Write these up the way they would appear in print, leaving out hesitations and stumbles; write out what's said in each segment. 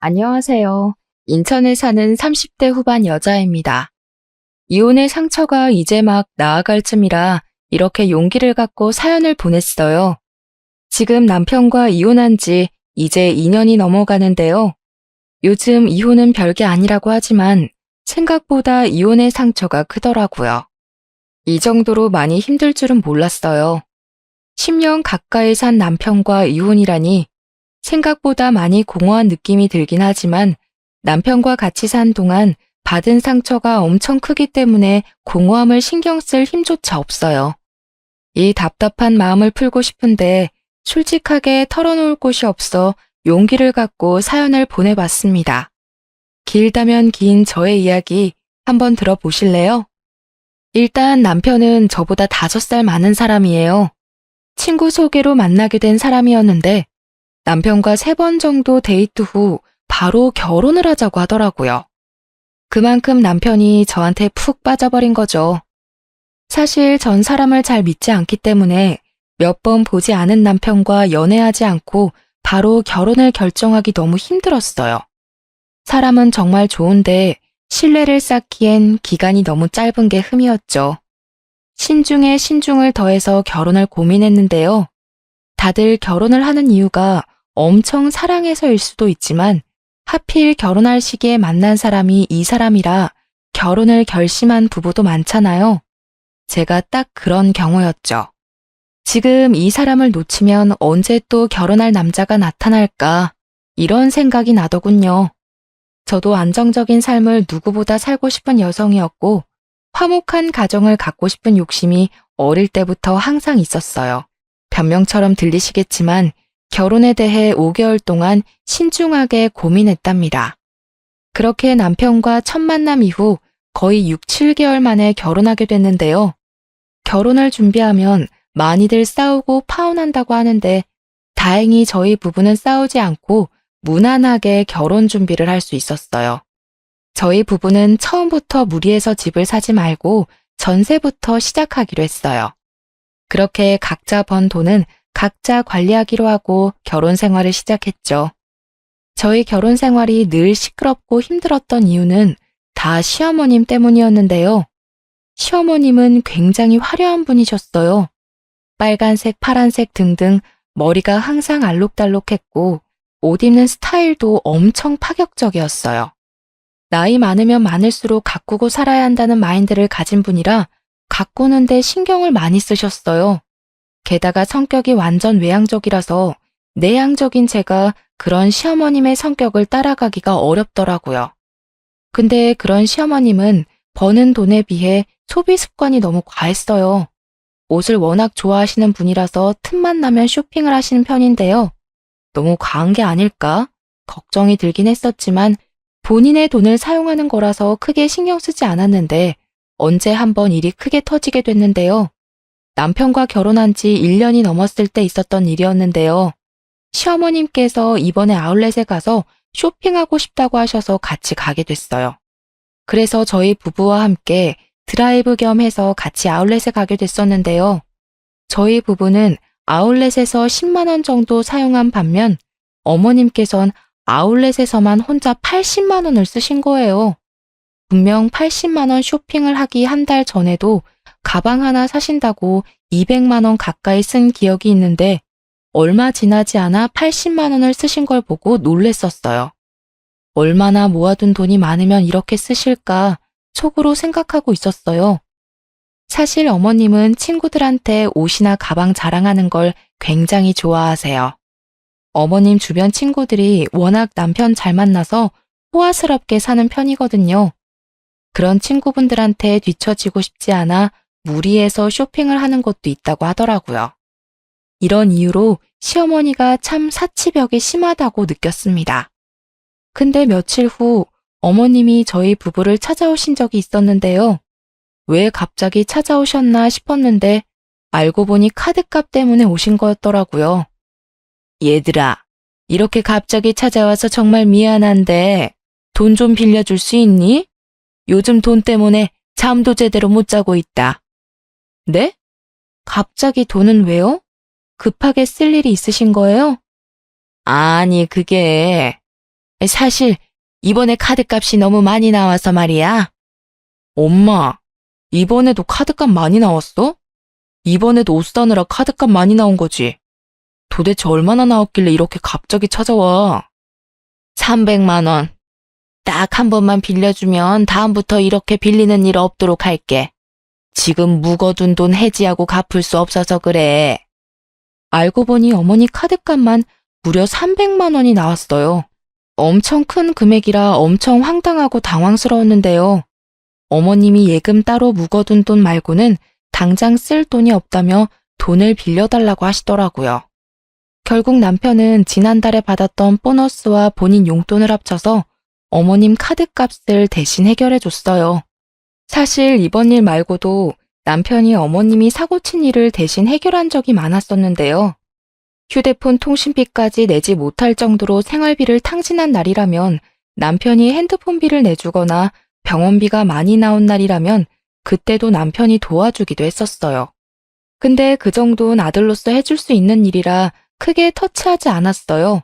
안녕하세요. 인천에 사는 30대 후반 여자입니다. 이혼의 상처가 이제 막 나아갈 쯤이라 이렇게 용기를 갖고 사연을 보냈어요. 지금 남편과 이혼한 지 이제 2년이 넘어가는데요. 요즘 이혼은 별게 아니라고 하지만 생각보다 이혼의 상처가 크더라고요. 이 정도로 많이 힘들 줄은 몰랐어요. 10년 가까이 산 남편과 이혼이라니 생각보다 많이 공허한 느낌이 들긴 하지만 남편과 같이 산 동안 받은 상처가 엄청 크기 때문에 공허함을 신경 쓸 힘조차 없어요. 이 답답한 마음을 풀고 싶은데 솔직하게 털어놓을 곳이 없어 용기를 갖고 사연을 보내봤습니다. 길다면 긴 저의 이야기 한번 들어보실래요? 일단 남편은 저보다 5살 많은 사람이에요. 친구 소개로 만나게 된 사람이었는데 남편과 3번 정도 데이트 후 바로 결혼을 하자고 하더라고요. 그만큼 남편이 저한테 푹 빠져버린 거죠. 사실 전 사람을 잘 믿지 않기 때문에 몇 번 보지 않은 남편과 연애하지 않고 바로 결혼을 결정하기 너무 힘들었어요. 사람은 정말 좋은데 신뢰를 쌓기엔 기간이 너무 짧은 게 흠이었죠. 신중에 신중을 더해서 결혼을 고민했는데요. 다들 결혼을 하는 이유가 엄청 사랑해서일 수도 있지만 하필 결혼할 시기에 만난 사람이 이 사람이라 결혼을 결심한 부부도 많잖아요. 제가 딱 그런 경우였죠. 지금 이 사람을 놓치면 언제 또 결혼할 남자가 나타날까 이런 생각이 나더군요. 저도 안정적인 삶을 누구보다 살고 싶은 여성이었고 화목한 가정을 갖고 싶은 욕심이 어릴 때부터 항상 있었어요. 변명처럼 들리시겠지만 결혼에 대해 5개월 동안 신중하게 고민했답니다. 그렇게 남편과 첫 만남 이후 거의 6, 7개월 만에 결혼하게 됐는데요. 결혼을 준비하면 많이들 싸우고 파혼한다고 하는데 다행히 저희 부부는 싸우지 않고 무난하게 결혼 준비를 할 수 있었어요. 저희 부부는 처음부터 무리해서 집을 사지 말고 전세부터 시작하기로 했어요. 그렇게 각자 번 돈은 각자 관리하기로 하고 결혼 생활을 시작했죠. 저희 결혼 생활이 늘 시끄럽고 힘들었던 이유는 다 시어머님 때문이었는데요. 시어머님은 굉장히 화려한 분이셨어요. 빨간색, 파란색 등등 머리가 항상 알록달록했고 옷 입는 스타일도 엄청 파격적이었어요. 나이 많으면 많을수록 가꾸고 살아야 한다는 마인드를 가진 분이라 가꾸는데 신경을 많이 쓰셨어요. 게다가 성격이 완전 외향적이라서 내향적인 제가 그런 시어머님의 성격을 따라가기가 어렵더라고요. 근데 그런 시어머님은 버는 돈에 비해 소비 습관이 너무 과했어요. 옷을 워낙 좋아하시는 분이라서 틈만 나면 쇼핑을 하시는 편인데요. 너무 과한 게 아닐까? 걱정이 들긴 했었지만 본인의 돈을 사용하는 거라서 크게 신경 쓰지 않았는데 언제 한번 일이 크게 터지게 됐는데요. 남편과 결혼한 지 1년이 넘었을 때 있었던 일이었는데요. 시어머님께서 이번에 아울렛에 가서 쇼핑하고 싶다고 하셔서 같이 가게 됐어요. 그래서 저희 부부와 함께 드라이브 겸 해서 같이 아울렛에 가게 됐었는데요. 저희 부부는 아울렛에서 10만 원 정도 사용한 반면 어머님께선 아울렛에서만 혼자 80만 원을 쓰신 거예요. 분명 80만 원 쇼핑을 하기 한 달 전에도 가방 하나 사신다고 200만 원 가까이 쓴 기억이 있는데 얼마 지나지 않아 80만 원을 쓰신 걸 보고 놀랬었어요. 얼마나 모아둔 돈이 많으면 이렇게 쓰실까 속으로 생각하고 있었어요. 사실 어머님은 친구들한테 옷이나 가방 자랑하는 걸 굉장히 좋아하세요. 어머님 주변 친구들이 워낙 남편 잘 만나서 호화스럽게 사는 편이거든요. 그런 친구분들한테 뒤처지고 싶지 않아 무리해서 쇼핑을 하는 것도 있다고 하더라고요. 이런 이유로 시어머니가 참 사치벽이 심하다고 느꼈습니다. 근데 며칠 후 어머님이 저희 부부를 찾아오신 적이 있었는데요. 왜 갑자기 찾아오셨나 싶었는데 알고 보니 카드값 때문에 오신 거였더라고요. 얘들아, 이렇게 갑자기 찾아와서 정말 미안한데 돈 좀 빌려줄 수 있니? 요즘 돈 때문에 잠도 제대로 못 자고 있다. 네? 갑자기 돈은 왜요? 급하게 쓸 일이 있으신 거예요? 아니, 그게 사실 이번에 카드값이 너무 많이 나와서 말이야. 엄마, 이번에도 카드값 많이 나왔어? 이번에도 옷 사느라 카드값 많이 나온 거지? 도대체 얼마나 나왔길래 이렇게 갑자기 찾아와? 300만 원. 딱 한 번만 빌려주면 다음부터 이렇게 빌리는 일 없도록 할게. 지금 묵어둔 돈 해지하고 갚을 수 없어서 그래. 알고 보니 어머니 카드값만 무려 300만 원이 나왔어요. 엄청 큰 금액이라 엄청 황당하고 당황스러웠는데요. 어머님이 예금 따로 묵어둔 돈 말고는 당장 쓸 돈이 없다며 돈을 빌려달라고 하시더라고요. 결국 남편은 지난달에 받았던 보너스와 본인 용돈을 합쳐서 어머님 카드값을 대신 해결해 줬어요. 사실 이번 일 말고도 남편이 어머님이 사고친 일을 대신 해결한 적이 많았었는데요. 휴대폰 통신비까지 내지 못할 정도로 생활비를 탕진한 날이라면 남편이 핸드폰비를 내주거나 병원비가 많이 나온 날이라면 그때도 남편이 도와주기도 했었어요. 근데 그 정도는 아들로서 해줄 수 있는 일이라 크게 터치하지 않았어요.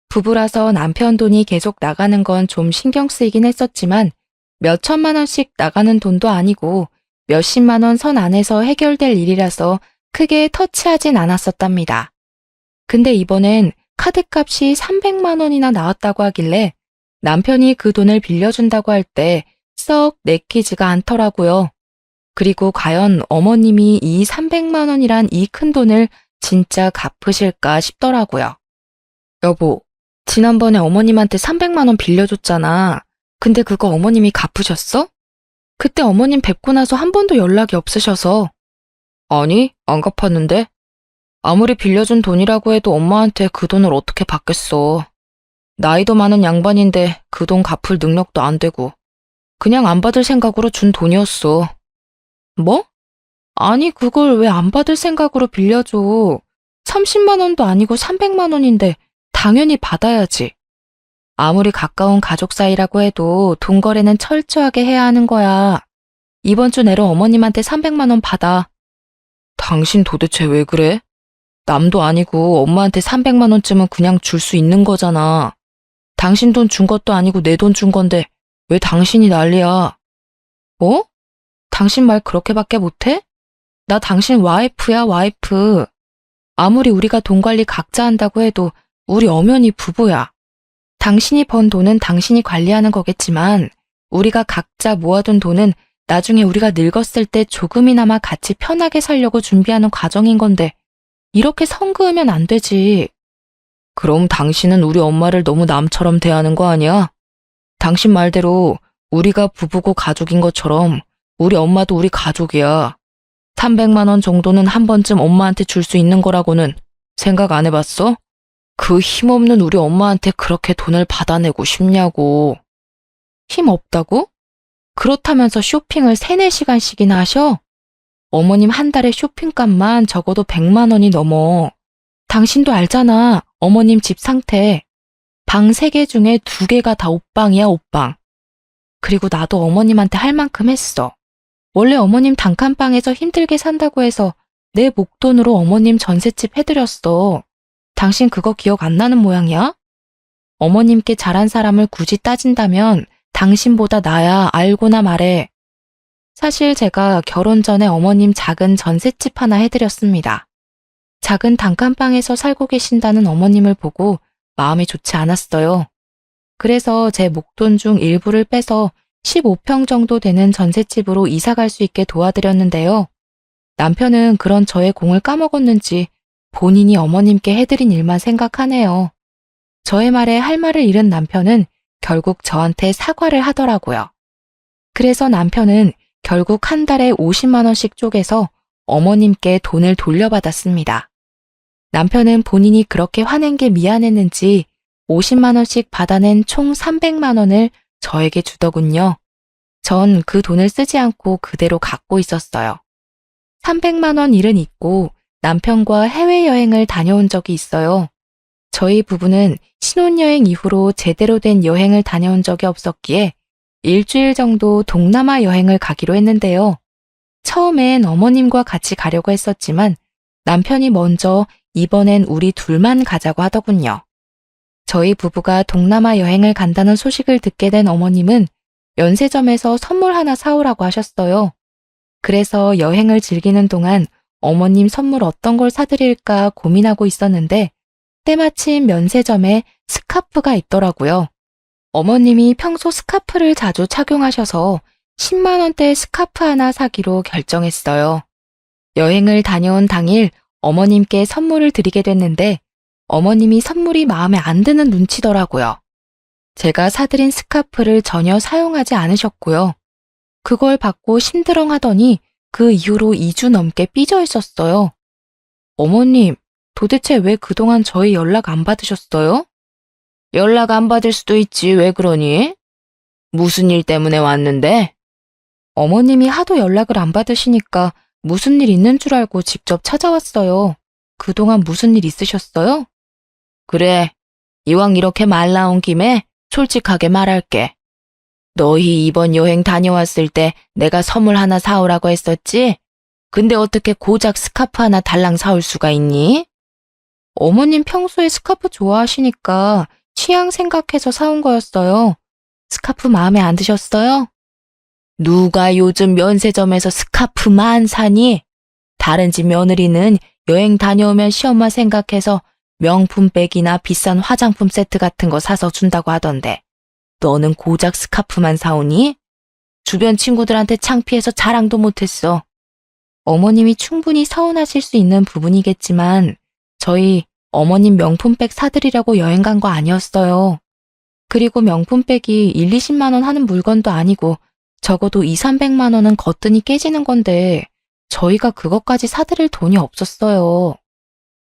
부부라서 남편 돈이 계속 나가는 건 좀 신경 쓰이긴 했었지만 몇 천만 원씩 나가는 돈도 아니고 몇십만 원 선 안에서 해결될 일이라서 크게 터치하진 않았었답니다. 근데 이번엔 카드값이 300만 원이나 나왔다고 하길래 남편이 그 돈을 빌려준다고 할 때 썩 내키지가 않더라고요. 그리고 과연 어머님이 이 300만 원이란 이 큰 돈을 진짜 갚으실까 싶더라고요. 여보, 지난번에 어머님한테 300만 원 빌려줬잖아. 근데 그거 어머님이 갚으셨어? 그때 어머님 뵙고 나서 한 번도 연락이 없으셔서. 아니, 안 갚았는데. 아무리 빌려준 돈이라고 해도 엄마한테 그 돈을 어떻게 받겠어. 나이도 많은 양반인데 그 돈 갚을 능력도 안 되고 그냥 안 받을 생각으로 준 돈이었어. 뭐? 아니, 그걸 왜 안 받을 생각으로 빌려줘. 30만 원도 아니고 300만 원인데 당연히 받아야지. 아무리 가까운 가족 사이라고 해도 돈 거래는 철저하게 해야 하는 거야. 이번 주 내로 어머님한테 300만 원 받아. 당신 도대체 왜 그래? 남도 아니고 엄마한테 300만 원쯤은 그냥 줄 수 있는 거잖아. 당신 돈 준 것도 아니고 내 돈 준 건데 왜 당신이 난리야? 뭐? 당신 말 그렇게밖에 못해? 나 당신 와이프야, 와이프. 아무리 우리가 돈 관리 각자 한다고 해도 우리 엄연히 부부야. 당신이 번 돈은 당신이 관리하는 거겠지만 우리가 각자 모아둔 돈은 나중에 우리가 늙었을 때 조금이나마 같이 편하게 살려고 준비하는 과정인 건데 이렇게 선 그으면 안 되지. 그럼 당신은 우리 엄마를 너무 남처럼 대하는 거 아니야? 당신 말대로 우리가 부부고 가족인 것처럼 우리 엄마도 우리 가족이야. 300만 원 정도는 한 번쯤 엄마한테 줄 수 있는 거라고는 생각 안 해봤어? 그 힘없는 우리 엄마한테 그렇게 돈을 받아내고 싶냐고. 힘 없다고? 그렇다면서 쇼핑을 3, 4시간씩이나 하셔? 어머님 한 달에 쇼핑값만 적어도 100만 원이 넘어. 당신도 알잖아, 어머님 집 상태. 방 3개 중에 2개가 다 옷방이야, 옷방. 그리고 나도 어머님한테 할 만큼 했어. 원래 어머님 단칸방에서 힘들게 산다고 해서 내 목돈으로 어머님 전셋집 해드렸어. 당신 그거 기억 안 나는 모양이야? 어머님께 잘한 사람을 굳이 따진다면 당신보다 나야, 알고나 말해. 사실 제가 결혼 전에 어머님 작은 전셋집 하나 해드렸습니다. 작은 단칸방에서 살고 계신다는 어머님을 보고 마음이 좋지 않았어요. 그래서 제 목돈 중 일부를 빼서 15평 정도 되는 전셋집으로 이사 갈 수 있게 도와드렸는데요. 남편은 그런 저의 공을 까먹었는지 본인이 어머님께 해드린 일만 생각하네요. 저의 말에 할 말을 잃은 남편은 결국 저한테 사과를 하더라고요. 그래서 남편은 결국 한 달에 50만 원씩 쪼개서 어머님께 돈을 돌려받았습니다. 남편은 본인이 그렇게 화낸 게 미안했는지 50만 원씩 받아낸 총 300만 원을 저에게 주더군요. 전 그 돈을 쓰지 않고 그대로 갖고 있었어요. 300만 원 일은 있고 남편과 해외여행을 다녀온 적이 있어요. 저희 부부는 신혼여행 이후로 제대로 된 여행을 다녀온 적이 없었기에 일주일 정도 동남아 여행을 가기로 했는데요. 처음엔 어머님과 같이 가려고 했었지만 남편이 먼저 이번엔 우리 둘만 가자고 하더군요. 저희 부부가 동남아 여행을 간다는 소식을 듣게 된 어머님은 면세점에서 선물 하나 사오라고 하셨어요. 그래서 여행을 즐기는 동안 어머님 선물 어떤 걸 사드릴까 고민하고 있었는데 때마침 면세점에 스카프가 있더라고요. 어머님이 평소 스카프를 자주 착용하셔서 10만 원대 스카프 하나 사기로 결정했어요. 여행을 다녀온 당일 어머님께 선물을 드리게 됐는데 어머님이 선물이 마음에 안 드는 눈치더라고요. 제가 사드린 스카프를 전혀 사용하지 않으셨고요. 그걸 받고 심드렁 하더니 그 이후로 2주 넘게 삐져 있었어요. 어머님, 도대체 왜 그동안 저희 연락 안 받으셨어요? 연락 안 받을 수도 있지, 왜 그러니? 무슨 일 때문에 왔는데? 어머님이 하도 연락을 안 받으시니까 무슨 일 있는 줄 알고 직접 찾아왔어요. 그동안 무슨 일 있으셨어요? 그래, 이왕 이렇게 말 나온 김에 솔직하게 말할게. 너희 이번 여행 다녀왔을 때 내가 선물 하나 사오라고 했었지? 근데 어떻게 고작 스카프 하나 달랑 사올 수가 있니? 어머님 평소에 스카프 좋아하시니까 취향 생각해서 사온 거였어요. 스카프 마음에 안 드셨어요? 누가 요즘 면세점에서 스카프만 사니? 다른 집 며느리는 여행 다녀오면 시엄마 생각해서 명품백이나 비싼 화장품 세트 같은 거 사서 준다고 하던데 너는 고작 스카프만 사오니? 주변 친구들한테 창피해서 자랑도 못했어. 어머님이 충분히 서운하실 수 있는 부분이겠지만 저희 어머님 명품백 사드리려고 여행 간 거 아니었어요. 그리고 명품백이 1, 20만 원 하는 물건도 아니고 적어도 2, 300만 원은 거뜬히 깨지는 건데 저희가 그것까지 사드릴 돈이 없었어요.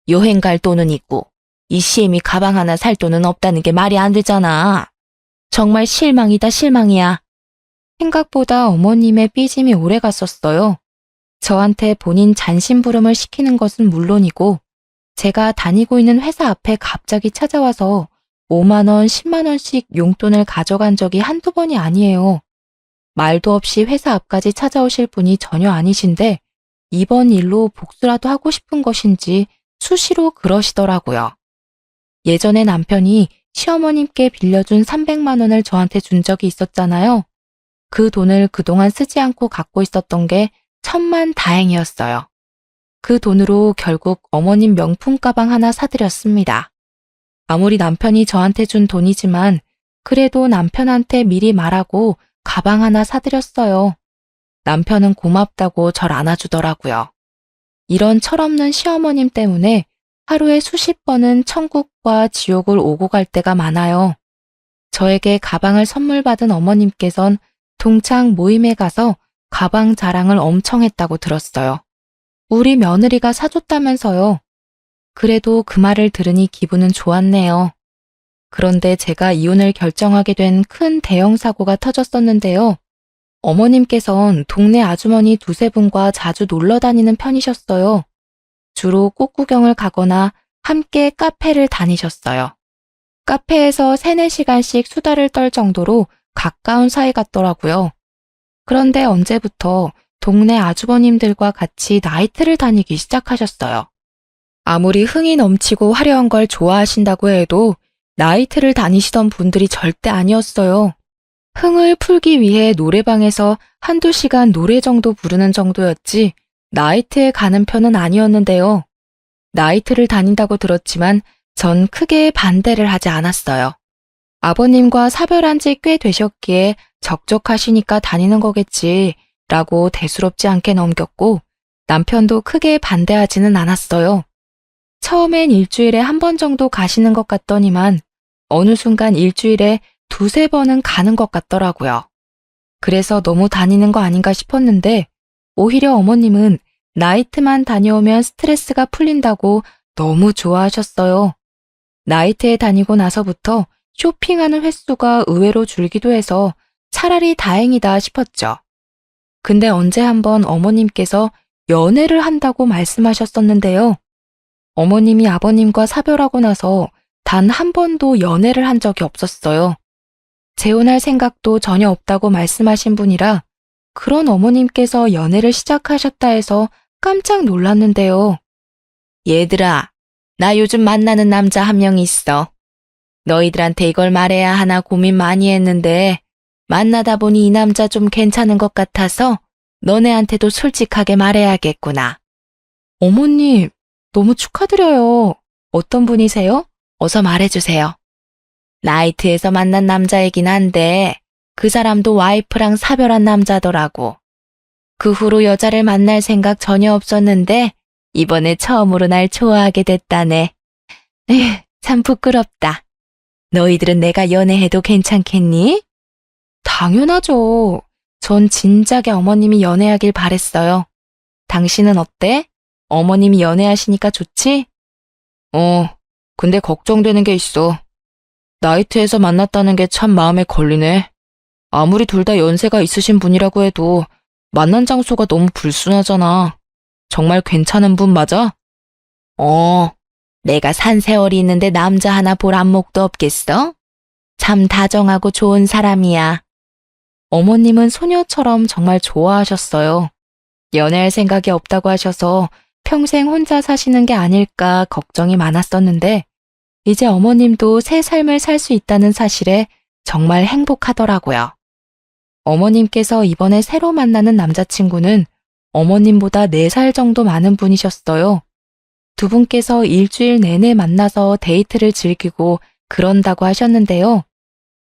여행 갈 돈은 있고 이 시애미 가방 하나 살 돈은 없다는 게 말이 안 되잖아. 정말 실망이다 실망이야. 생각보다 어머님의 삐짐이 오래 갔었어요. 저한테 본인 잔심부름을 시키는 것은 물론이고 제가 다니고 있는 회사 앞에 갑자기 찾아와서 5만 원, 10만 원씩 용돈을 가져간 적이 한두 번이 아니에요. 말도 없이 회사 앞까지 찾아오실 분이 전혀 아니신데 이번 일로 복수라도 하고 싶은 것인지 수시로 그러시더라고요. 예전에 남편이 시어머님께 빌려준 300만 원을 저한테 준 적이 있었잖아요. 그 돈을 그동안 쓰지 않고 갖고 있었던 게 천만다행이었어요. 그 돈으로 결국 어머님 명품 가방 하나 사드렸습니다. 아무리 남편이 저한테 준 돈이지만 그래도 남편한테 미리 말하고 가방 하나 사드렸어요. 남편은 고맙다고 절 안아주더라고요. 이런 철없는 시어머님 때문에 하루에 수십 번은 천국과 지옥을 오고 갈 때가 많아요. 저에게 가방을 선물 받은 어머님께선 동창 모임에 가서 가방 자랑을 엄청 했다고 들었어요. 우리 며느리가 사줬다면서요. 그래도 그 말을 들으니 기분은 좋았네요. 그런데 제가 이혼을 결정하게 된 큰 대형 사고가 터졌었는데요. 어머님께선 동네 아주머니 두세 분과 자주 놀러 다니는 편이셨어요. 주로 꽃 구경을 가거나 함께 카페를 다니셨어요. 카페에서 3, 4시간씩 수다를 떨 정도로 가까운 사이 같더라고요. 그런데 언제부터 동네 아주버님들과 같이 나이트를 다니기 시작하셨어요. 아무리 흥이 넘치고 화려한 걸 좋아하신다고 해도 나이트를 다니시던 분들이 절대 아니었어요. 흥을 풀기 위해 노래방에서 한두 시간 노래 정도 부르는 정도였지 나이트에 가는 편은 아니었는데요. 나이트를 다닌다고 들었지만 전 크게 반대를 하지 않았어요. 아버님과 사별한 지 꽤 되셨기에 적적하시니까 다니는 거겠지 라고 대수롭지 않게 넘겼고 남편도 크게 반대하지는 않았어요. 처음엔 일주일에 한 번 정도 가시는 것 같더니만 어느 순간 일주일에 두세 번은 가는 것 같더라고요. 그래서 너무 다니는 거 아닌가 싶었는데 오히려 어머님은 나이트만 다녀오면 스트레스가 풀린다고 너무 좋아하셨어요. 나이트에 다니고 나서부터 쇼핑하는 횟수가 의외로 줄기도 해서 차라리 다행이다 싶었죠. 근데 언제 한번 어머님께서 연애를 한다고 말씀하셨었는데요. 어머님이 아버님과 사별하고 나서 단 한 번도 연애를 한 적이 없었어요. 재혼할 생각도 전혀 없다고 말씀하신 분이라 그런 어머님께서 연애를 시작하셨다 해서 깜짝 놀랐는데요. 얘들아, 나 요즘 만나는 남자 한 명 있어. 너희들한테 이걸 말해야 하나 고민 많이 했는데 만나다 보니 이 남자 좀 괜찮은 것 같아서 너네한테도 솔직하게 말해야겠구나. 어머님, 너무 축하드려요. 어떤 분이세요? 어서 말해주세요. 나이트에서 만난 남자이긴 한데 그 사람도 와이프랑 사별한 남자더라고. 그 후로 여자를 만날 생각 전혀 없었는데 이번에 처음으로 날 좋아하게 됐다네. 에휴, 참 부끄럽다. 너희들은 내가 연애해도 괜찮겠니? 당연하죠. 전 진작에 어머님이 연애하길 바랬어요. 당신은 어때? 어머님이 연애하시니까 좋지? 근데 걱정되는 게 있어. 나이트에서 만났다는 게 참 마음에 걸리네. 아무리 둘 다 연세가 있으신 분이라고 해도 만난 장소가 너무 불순하잖아. 정말 괜찮은 분 맞아? 내가 산 세월이 있는데 남자 하나 볼 안목도 없겠어? 참 다정하고 좋은 사람이야. 어머님은 소녀처럼 정말 좋아하셨어요. 연애할 생각이 없다고 하셔서 평생 혼자 사시는 게 아닐까 걱정이 많았었는데 이제 어머님도 새 삶을 살 수 있다는 사실에 정말 행복하더라고요. 어머님께서 이번에 새로 만나는 남자친구는 어머님보다 4살 정도 많은 분이셨어요. 두 분께서 일주일 내내 만나서 데이트를 즐기고 그런다고 하셨는데요.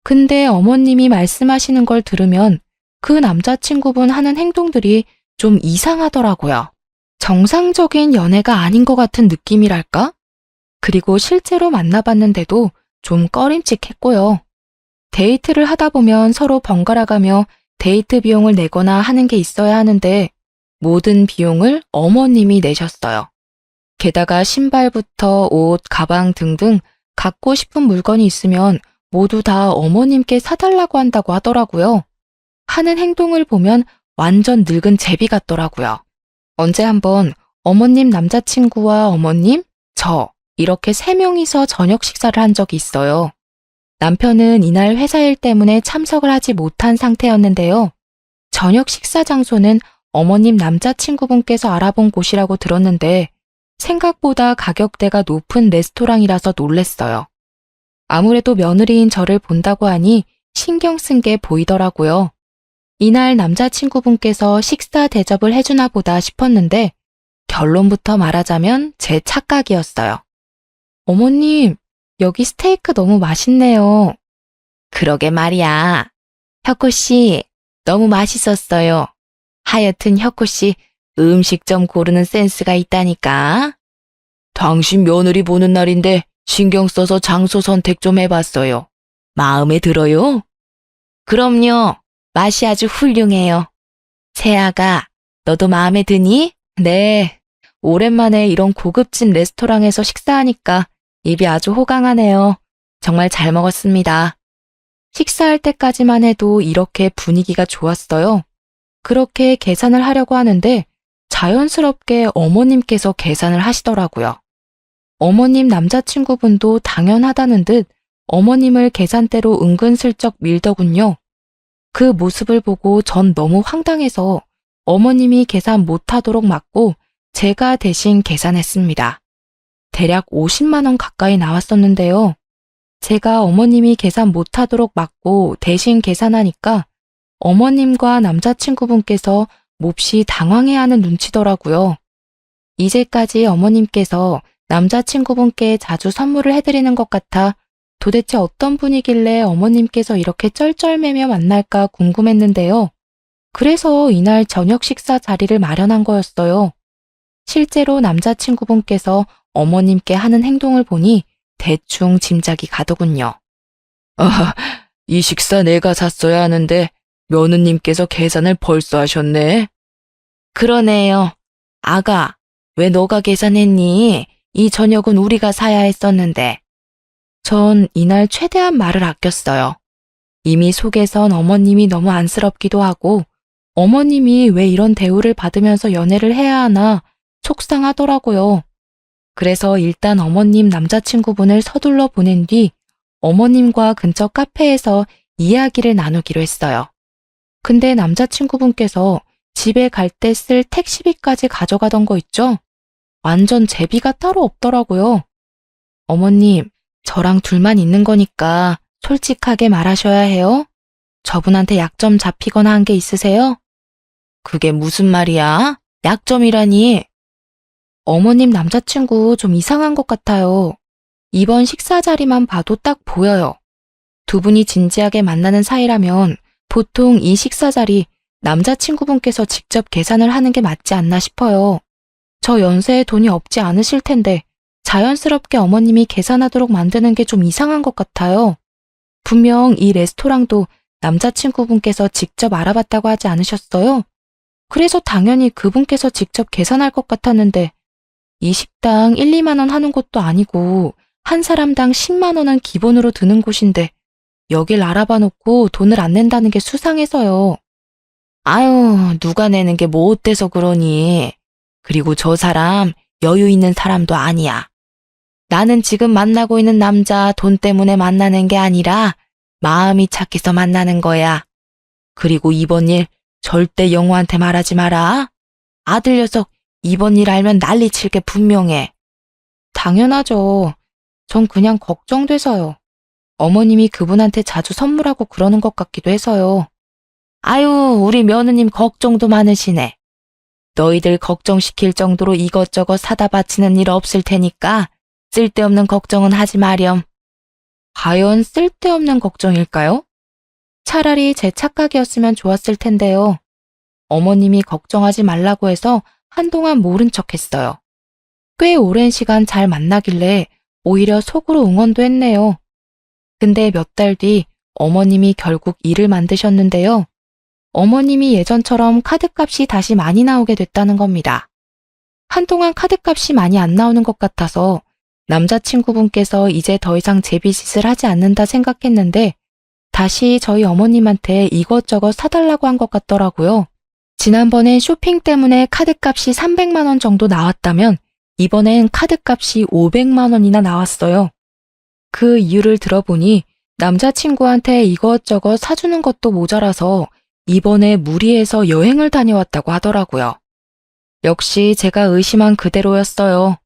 근데 어머님이 말씀하시는 걸 들으면 그 남자친구분 하는 행동들이 좀 이상하더라고요. 정상적인 연애가 아닌 것 같은 느낌이랄까? 그리고 실제로 만나봤는데도 좀 꺼림칙했고요. 데이트를 하다 보면 서로 번갈아가며 데이트 비용을 내거나 하는 게 있어야 하는데 모든 비용을 어머님이 내셨어요. 게다가 신발부터 옷, 가방 등등 갖고 싶은 물건이 있으면 모두 다 어머님께 사달라고 한다고 하더라고요. 하는 행동을 보면 완전 늙은 제비 같더라고요. 언제 한번 어머님 남자친구와 어머님, 저 이렇게 3명이서 저녁 식사를 한 적이 있어요. 남편은 이날 회사 일 때문에 참석을 하지 못한 상태였는데요. 저녁 식사 장소는 어머님 남자친구분께서 알아본 곳이라고 들었는데 생각보다 가격대가 높은 레스토랑이라서 놀랬어요. 아무래도 며느리인 저를 본다고 하니 신경 쓴 게 보이더라고요. 이날 남자친구분께서 식사 대접을 해주나 보다 싶었는데 결론부터 말하자면 제 착각이었어요. 어머님, 여기 스테이크 너무 맛있네요. 그러게 말이야. 혁호씨, 너무 맛있었어요. 하여튼 혁호씨, 음식점 고르는 센스가 있다니까. 당신 며느리 보는 날인데 신경 써서 장소 선택 좀 해봤어요. 마음에 들어요? 그럼요. 맛이 아주 훌륭해요. 세아가, 너도 마음에 드니? 네. 오랜만에 이런 고급진 레스토랑에서 식사하니까 입이 아주 호강하네요. 정말 잘 먹었습니다. 식사할 때까지만 해도 이렇게 분위기가 좋았어요. 그렇게 계산을 하려고 하는데 자연스럽게 어머님께서 계산을 하시더라고요. 어머님 남자친구분도 당연하다는 듯 어머님을 계산대로 은근슬쩍 밀더군요. 그 모습을 보고 전 너무 황당해서 어머님이 계산 못하도록 막고 제가 대신 계산했습니다. 대략 50만 원 가까이 나왔었는데요. 제가 어머님이 계산 못하도록 막고 대신 계산하니까 어머님과 남자친구분께서 몹시 당황해하는 눈치더라고요. 이제까지 어머님께서 남자친구분께 자주 선물을 해드리는 것 같아 도대체 어떤 분이길래 어머님께서 이렇게 쩔쩔매며 만날까 궁금했는데요. 그래서 이날 저녁 식사 자리를 마련한 거였어요. 실제로 남자친구분께서 어머님께 하는 행동을 보니 대충 짐작이 가더군요. 이 식사 내가 샀어야 하는데 며느님께서 계산을 벌써 하셨네. 그러네요. 아가, 왜 너가 계산했니? 이 저녁은 우리가 사야 했었는데. 전 이날 최대한 말을 아꼈어요. 이미 속에선 어머님이 너무 안쓰럽기도 하고 어머님이 왜 이런 대우를 받으면서 연애를 해야 하나 속상하더라고요. 그래서 일단 어머님 남자친구분을 서둘러 보낸 뒤 어머님과 근처 카페에서 이야기를 나누기로 했어요. 근데 남자친구분께서 집에 갈 때 쓸 택시비까지 가져가던 거 있죠? 완전 제비가 따로 없더라고요. 어머님, 저랑 둘만 있는 거니까 솔직하게 말하셔야 해요. 저분한테 약점 잡히거나 한 게 있으세요? 그게 무슨 말이야? 약점이라니. 어머님 남자친구 좀 이상한 것 같아요. 이번 식사 자리만 봐도 딱 보여요. 두 분이 진지하게 만나는 사이라면 보통 이 식사 자리 남자친구분께서 직접 계산을 하는 게 맞지 않나 싶어요. 저 연세에 돈이 없지 않으실 텐데 자연스럽게 어머님이 계산하도록 만드는 게 좀 이상한 것 같아요. 분명 이 레스토랑도 남자친구분께서 직접 알아봤다고 하지 않으셨어요? 그래서 당연히 그분께서 직접 계산할 것 같았는데 이 식당 1, 2만 원 하는 곳도 아니고 한 사람당 10만 원은 기본으로 드는 곳인데 여길 알아봐 놓고 돈을 안 낸다는 게 수상해서요. 아유, 누가 내는 게 뭐 어때서 그러니. 그리고 저 사람 여유 있는 사람도 아니야. 나는 지금 만나고 있는 남자 돈 때문에 만나는 게 아니라 마음이 착해서 만나는 거야. 그리고 이번 일 절대 영호한테 말하지 마라. 아들 녀석 이번 일 알면 난리 칠 게 분명해. 당연하죠. 전 그냥 걱정돼서요. 어머님이 그분한테 자주 선물하고 그러는 것 같기도 해서요. 아유, 우리 며느님 걱정도 많으시네. 너희들 걱정시킬 정도로 이것저것 사다 바치는 일 없을 테니까 쓸데없는 걱정은 하지 마렴. 과연 쓸데없는 걱정일까요? 차라리 제 착각이었으면 좋았을 텐데요. 어머님이 걱정하지 말라고 해서 한동안 모른 척했어요. 꽤 오랜 시간 잘 만나길래 오히려 속으로 응원도 했네요. 근데 몇 달 뒤 어머님이 결국 일을 만드셨는데요. 어머님이 예전처럼 카드값이 다시 많이 나오게 됐다는 겁니다. 한동안 카드값이 많이 안 나오는 것 같아서 남자친구분께서 이제 더 이상 제비짓을 하지 않는다 생각했는데 다시 저희 어머님한테 이것저것 사달라고 한 것 같더라고요. 지난번에 쇼핑 때문에 카드값이 300만 원 정도 나왔다면 이번엔 카드값이 500만 원이나 나왔어요. 그 이유를 들어보니 남자친구한테 이것저것 사주는 것도 모자라서 이번에 무리해서 여행을 다녀왔다고 하더라고요. 역시 제가 의심한 그대로였어요.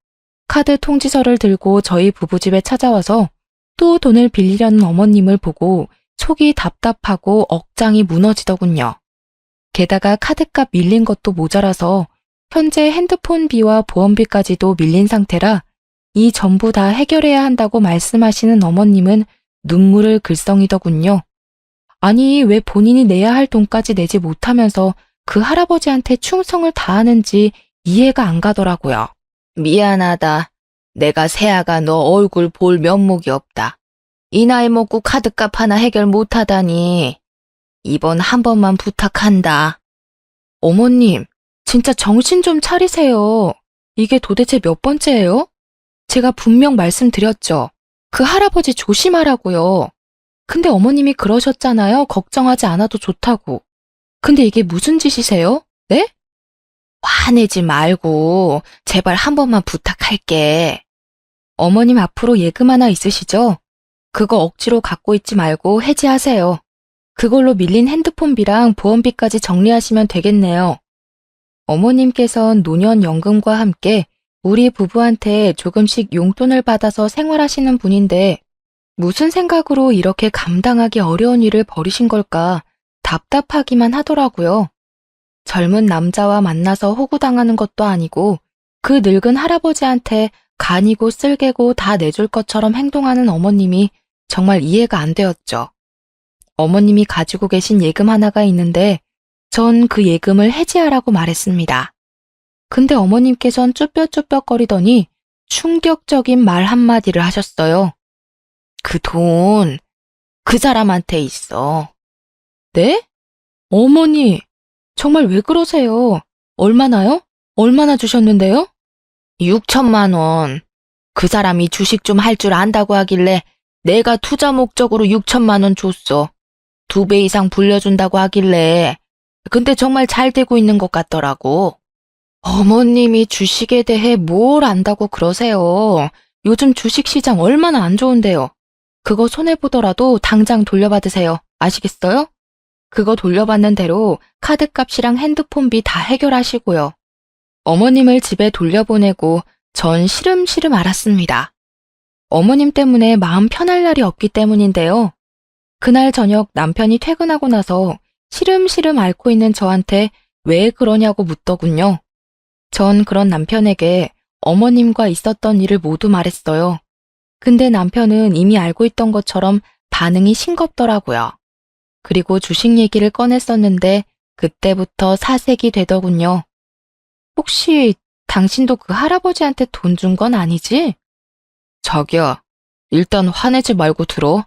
카드 통지서를 들고 저희 부부집에 찾아와서 또 돈을 빌리려는 어머님을 보고 속이 답답하고 억장이 무너지더군요. 게다가 카드값 밀린 것도 모자라서 현재 핸드폰비와 보험비까지도 밀린 상태라 이 전부 다 해결해야 한다고 말씀하시는 어머님은 눈물을 글썽이더군요. 아니, 왜 본인이 내야 할 돈까지 내지 못하면서 그 할아버지한테 충성을 다하는지 이해가 안 가더라고요. 미안하다. 내가 새아가 너 얼굴 볼 면목이 없다. 이 나이 먹고 카드값 하나 해결 못하다니. 이번 한 번만 부탁한다. 어머님, 진짜 정신 좀 차리세요. 이게 도대체 몇 번째예요? 제가 분명 말씀드렸죠. 그 할아버지 조심하라고요. 근데 어머님이 그러셨잖아요. 걱정하지 않아도 좋다고. 근데 이게 무슨 짓이세요? 네? 화내지 말고 제발 한 번만 부탁할게. 어머님 앞으로 예금 하나 있으시죠? 그거 억지로 갖고 있지 말고 해지하세요. 그걸로 밀린 핸드폰비랑 보험비까지 정리하시면 되겠네요. 어머님께선 노년연금과 함께 우리 부부한테 조금씩 용돈을 받아서 생활하시는 분인데 무슨 생각으로 이렇게 감당하기 어려운 일을 벌이신 걸까 답답하기만 하더라고요. 젊은 남자와 만나서 호구당하는 것도 아니고 그 늙은 할아버지한테 간이고 쓸개고 다 내줄 것처럼 행동하는 어머님이 정말 이해가 안 되었죠. 어머님이 가지고 계신 예금 하나가 있는데 전 그 예금을 해지하라고 말했습니다. 근데 어머님께선 쭈뼛쭈뼛거리더니 충격적인 말 한마디를 하셨어요. 그 돈, 그 사람한테 있어. 네? 어머니, 정말 왜 그러세요? 얼마나요? 얼마나 주셨는데요? 6천만 원. 그 사람이 주식 좀 할 줄 안다고 하길래 내가 투자 목적으로 6천만 원 줬어. 2배 이상 불려준다고 하길래. 근데 정말 잘 되고 있는 것 같더라고. 어머님이 주식에 대해 뭘 안다고 그러세요. 요즘 주식시장 얼마나 안 좋은데요. 그거 손해보더라도 당장 돌려받으세요. 아시겠어요? 그거 돌려받는 대로 카드값이랑 핸드폰비 다 해결하시고요. 어머님을 집에 돌려보내고 전 시름시름 앓았습니다. 어머님 때문에 마음 편할 날이 없기 때문인데요. 그날 저녁 남편이 퇴근하고 나서 시름시름 앓고 있는 저한테 왜 그러냐고 묻더군요. 전 그런 남편에게 어머님과 있었던 일을 모두 말했어요. 근데 남편은 이미 알고 있던 것처럼 반응이 싱겁더라고요. 그리고 주식 얘기를 꺼냈었는데 그때부터 사색이 되더군요. 혹시 당신도 그 할아버지한테 돈 준 건 아니지? 자기야, 일단 화내지 말고 들어.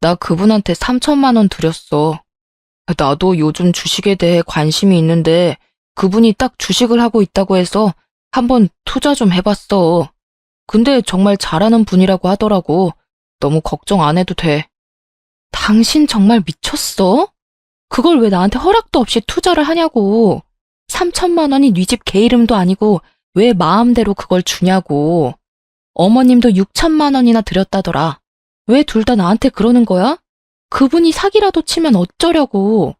나 그분한테 3천만 원 드렸어. 나도 요즘 주식에 대해 관심이 있는데 그분이 딱 주식을 하고 있다고 해서 한번 투자 좀 해봤어. 근데 정말 잘하는 분이라고 하더라고. 너무 걱정 안 해도 돼. 당신 정말 미쳤어? 그걸 왜 나한테 허락도 없이 투자를 하냐고. 3천만 원이 네 집 개 이름도 아니고 왜 마음대로 그걸 주냐고. 어머님도 6천만 원이나 드렸다더라. 왜 둘 다 나한테 그러는 거야? 그분이 사기라도 치면 어쩌려고.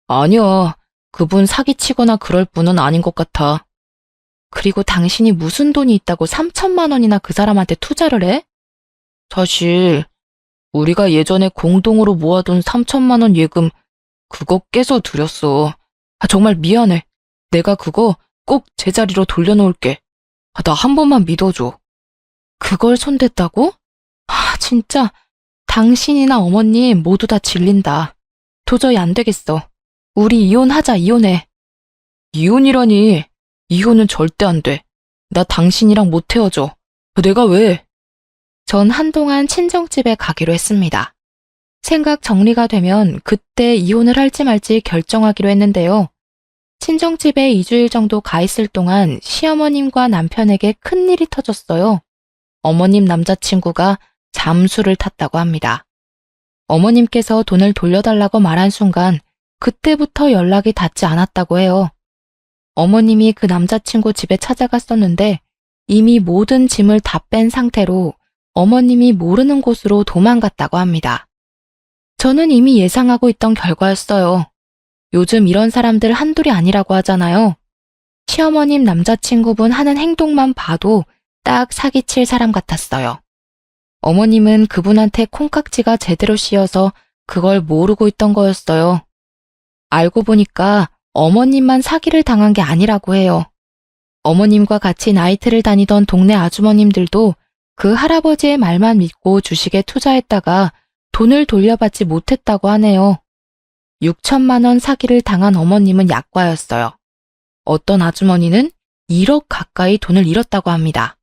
아니야. 그분 사기치거나 그럴 분은 아닌 것 같아. 그리고 당신이 무슨 돈이 있다고 3천만 원이나 그 사람한테 투자를 해? 사실 우리가 예전에 공동으로 모아둔 3천만 원 예금 그거 깨서 드렸어. 정말 미안해. 내가 그거 꼭 제자리로 돌려놓을게. 나 한 번만 믿어줘. 그걸 손댔다고? 진짜 당신이나 어머님 모두 다 질린다. 도저히 안 되겠어. 우리 이혼하자, 이혼해. 이혼이라니. 이혼은 절대 안 돼. 나 당신이랑 못 헤어져. 내가 왜? 전 한동안 친정집에 가기로 했습니다. 생각 정리가 되면 그때 이혼을 할지 말지 결정하기로 했는데요. 친정집에 2주일 정도 가 있을 동안 시어머님과 남편에게 큰일이 터졌어요. 어머님 남자친구가 잠수를 탔다고 합니다. 어머님께서 돈을 돌려달라고 말한 순간 그때부터 연락이 닿지 않았다고 해요. 어머님이 그 남자친구 집에 찾아갔었는데 이미 모든 짐을 다 뺀 상태로 어머님이 모르는 곳으로 도망갔다고 합니다. 저는 이미 예상하고 있던 결과였어요. 요즘 이런 사람들 한둘이 아니라고 하잖아요. 시어머님 남자친구분 하는 행동만 봐도 딱 사기칠 사람 같았어요. 어머님은 그분한테 콩깍지가 제대로 씌어서 그걸 모르고 있던 거였어요. 알고 보니까 어머님만 사기를 당한 게 아니라고 해요. 어머님과 같이 나이트를 다니던 동네 아주머님들도 그 할아버지의 말만 믿고 주식에 투자했다가 돈을 돌려받지 못했다고 하네요. 6천만 원 사기를 당한 어머님은 약과였어요. 어떤 아주머니는 1억 가까이 돈을 잃었다고 합니다.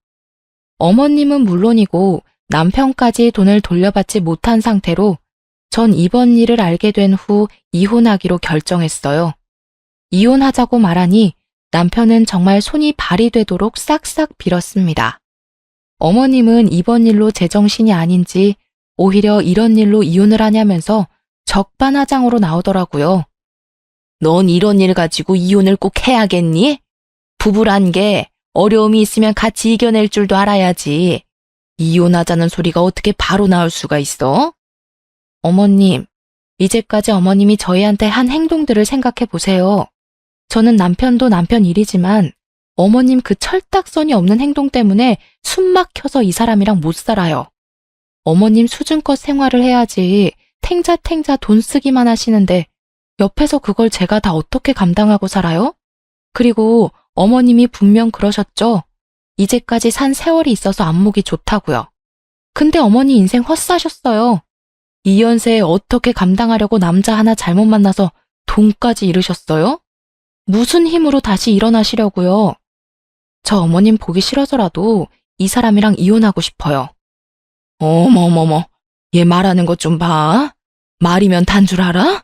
어머님은 물론이고 남편까지 돈을 돌려받지 못한 상태로 전 이번 일을 알게 된 후 이혼하기로 결정했어요. 이혼하자고 말하니 남편은 정말 손이 발이 되도록 싹싹 빌었습니다. 어머님은 이번 일로 제정신이 아닌지 오히려 이런 일로 이혼을 하냐면서 적반하장으로 나오더라고요. 넌 이런 일 가지고 이혼을 꼭 해야겠니? 부부란 게 어려움이 있으면 같이 이겨낼 줄도 알아야지. 이혼하자는 소리가 어떻게 바로 나올 수가 있어? 어머님, 이제까지 어머님이 저희한테 한 행동들을 생각해 보세요. 저는 남편도 남편 일이지만 어머님 그 철딱서니 없는 행동 때문에 숨 막혀서 이 사람이랑 못 살아요. 어머님 수준껏 생활을 해야지 탱자탱자 돈 쓰기만 하시는데 옆에서 그걸 제가 다 어떻게 감당하고 살아요? 그리고 어머님이 분명 그러셨죠? 이제까지 산 세월이 있어서 안목이 좋다고요. 근데 어머니 인생 헛사셨어요. 이 연세에 어떻게 감당하려고 남자 하나 잘못 만나서 돈까지 잃으셨어요? 무슨 힘으로 다시 일어나시려고요? 저 어머님 보기 싫어서라도 이 사람이랑 이혼하고 싶어요. 어머머머, 얘 말하는 것 좀 봐. 말이면 단 줄 알아?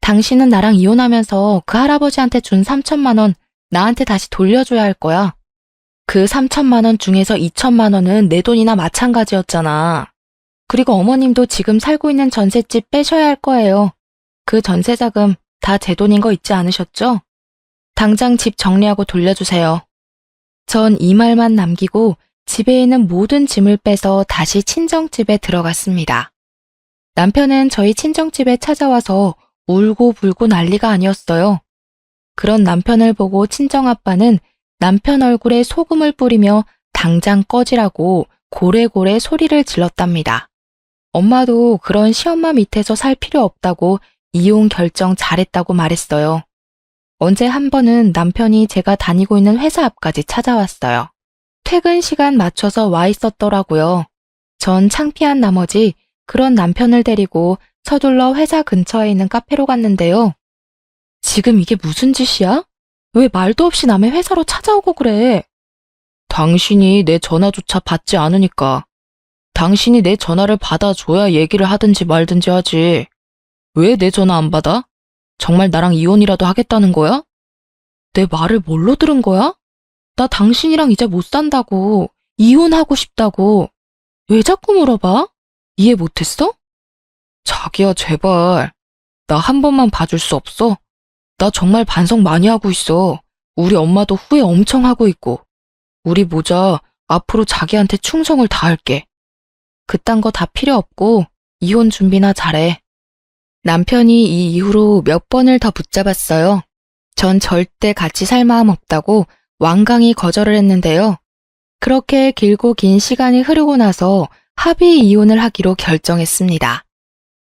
당신은 나랑 이혼하면서 그 할아버지한테 준 3천만 원 나한테 다시 돌려줘야 할 거야. 그 3천만 원 중에서 2천만 원은 내 돈이나 마찬가지였잖아. 그리고 어머님도 지금 살고 있는 전셋집 빼셔야 할 거예요. 그 전세자금 다 제 돈인 거 잊지 않으셨죠? 당장 집 정리하고 돌려주세요. 전 이 말만 남기고 집에 있는 모든 짐을 빼서 다시 친정집에 들어갔습니다. 남편은 저희 친정집에 찾아와서 울고 불고 난리가 아니었어요. 그런 남편을 보고 친정아빠는 남편 얼굴에 소금을 뿌리며 당장 꺼지라고 고래고래 소리를 질렀답니다. 엄마도 그런 시엄마 밑에서 살 필요 없다고 이혼 결정 잘했다고 말했어요. 언제 한 번은 남편이 제가 다니고 있는 회사 앞까지 찾아왔어요. 퇴근 시간 맞춰서 와 있었더라고요. 전 창피한 나머지 그런 남편을 데리고 서둘러 회사 근처에 있는 카페로 갔는데요. 지금 이게 무슨 짓이야? 왜 말도 없이 남의 회사로 찾아오고 그래? 당신이 내 전화조차 받지 않으니까. 당신이 내 전화를 받아줘야 얘기를 하든지 말든지 하지. 왜 내 전화 안 받아? 정말 나랑 이혼이라도 하겠다는 거야? 내 말을 뭘로 들은 거야? 나 당신이랑 이제 못 산다고. 이혼하고 싶다고. 왜 자꾸 물어봐? 이해 못했어? 자기야, 제발. 나 한 번만 봐줄 수 없어? 나 정말 반성 많이 하고 있어. 우리 엄마도 후회 엄청 하고 있고. 우리 모자 앞으로 자기한테 충성을 다할게. 그딴 거 다 필요 없고 이혼 준비나 잘해. 남편이 이 이후로 몇 번을 더 붙잡았어요. 전 절대 같이 살 마음 없다고 완강히 거절을 했는데요. 그렇게 길고 긴 시간이 흐르고 나서 합의 이혼을 하기로 결정했습니다.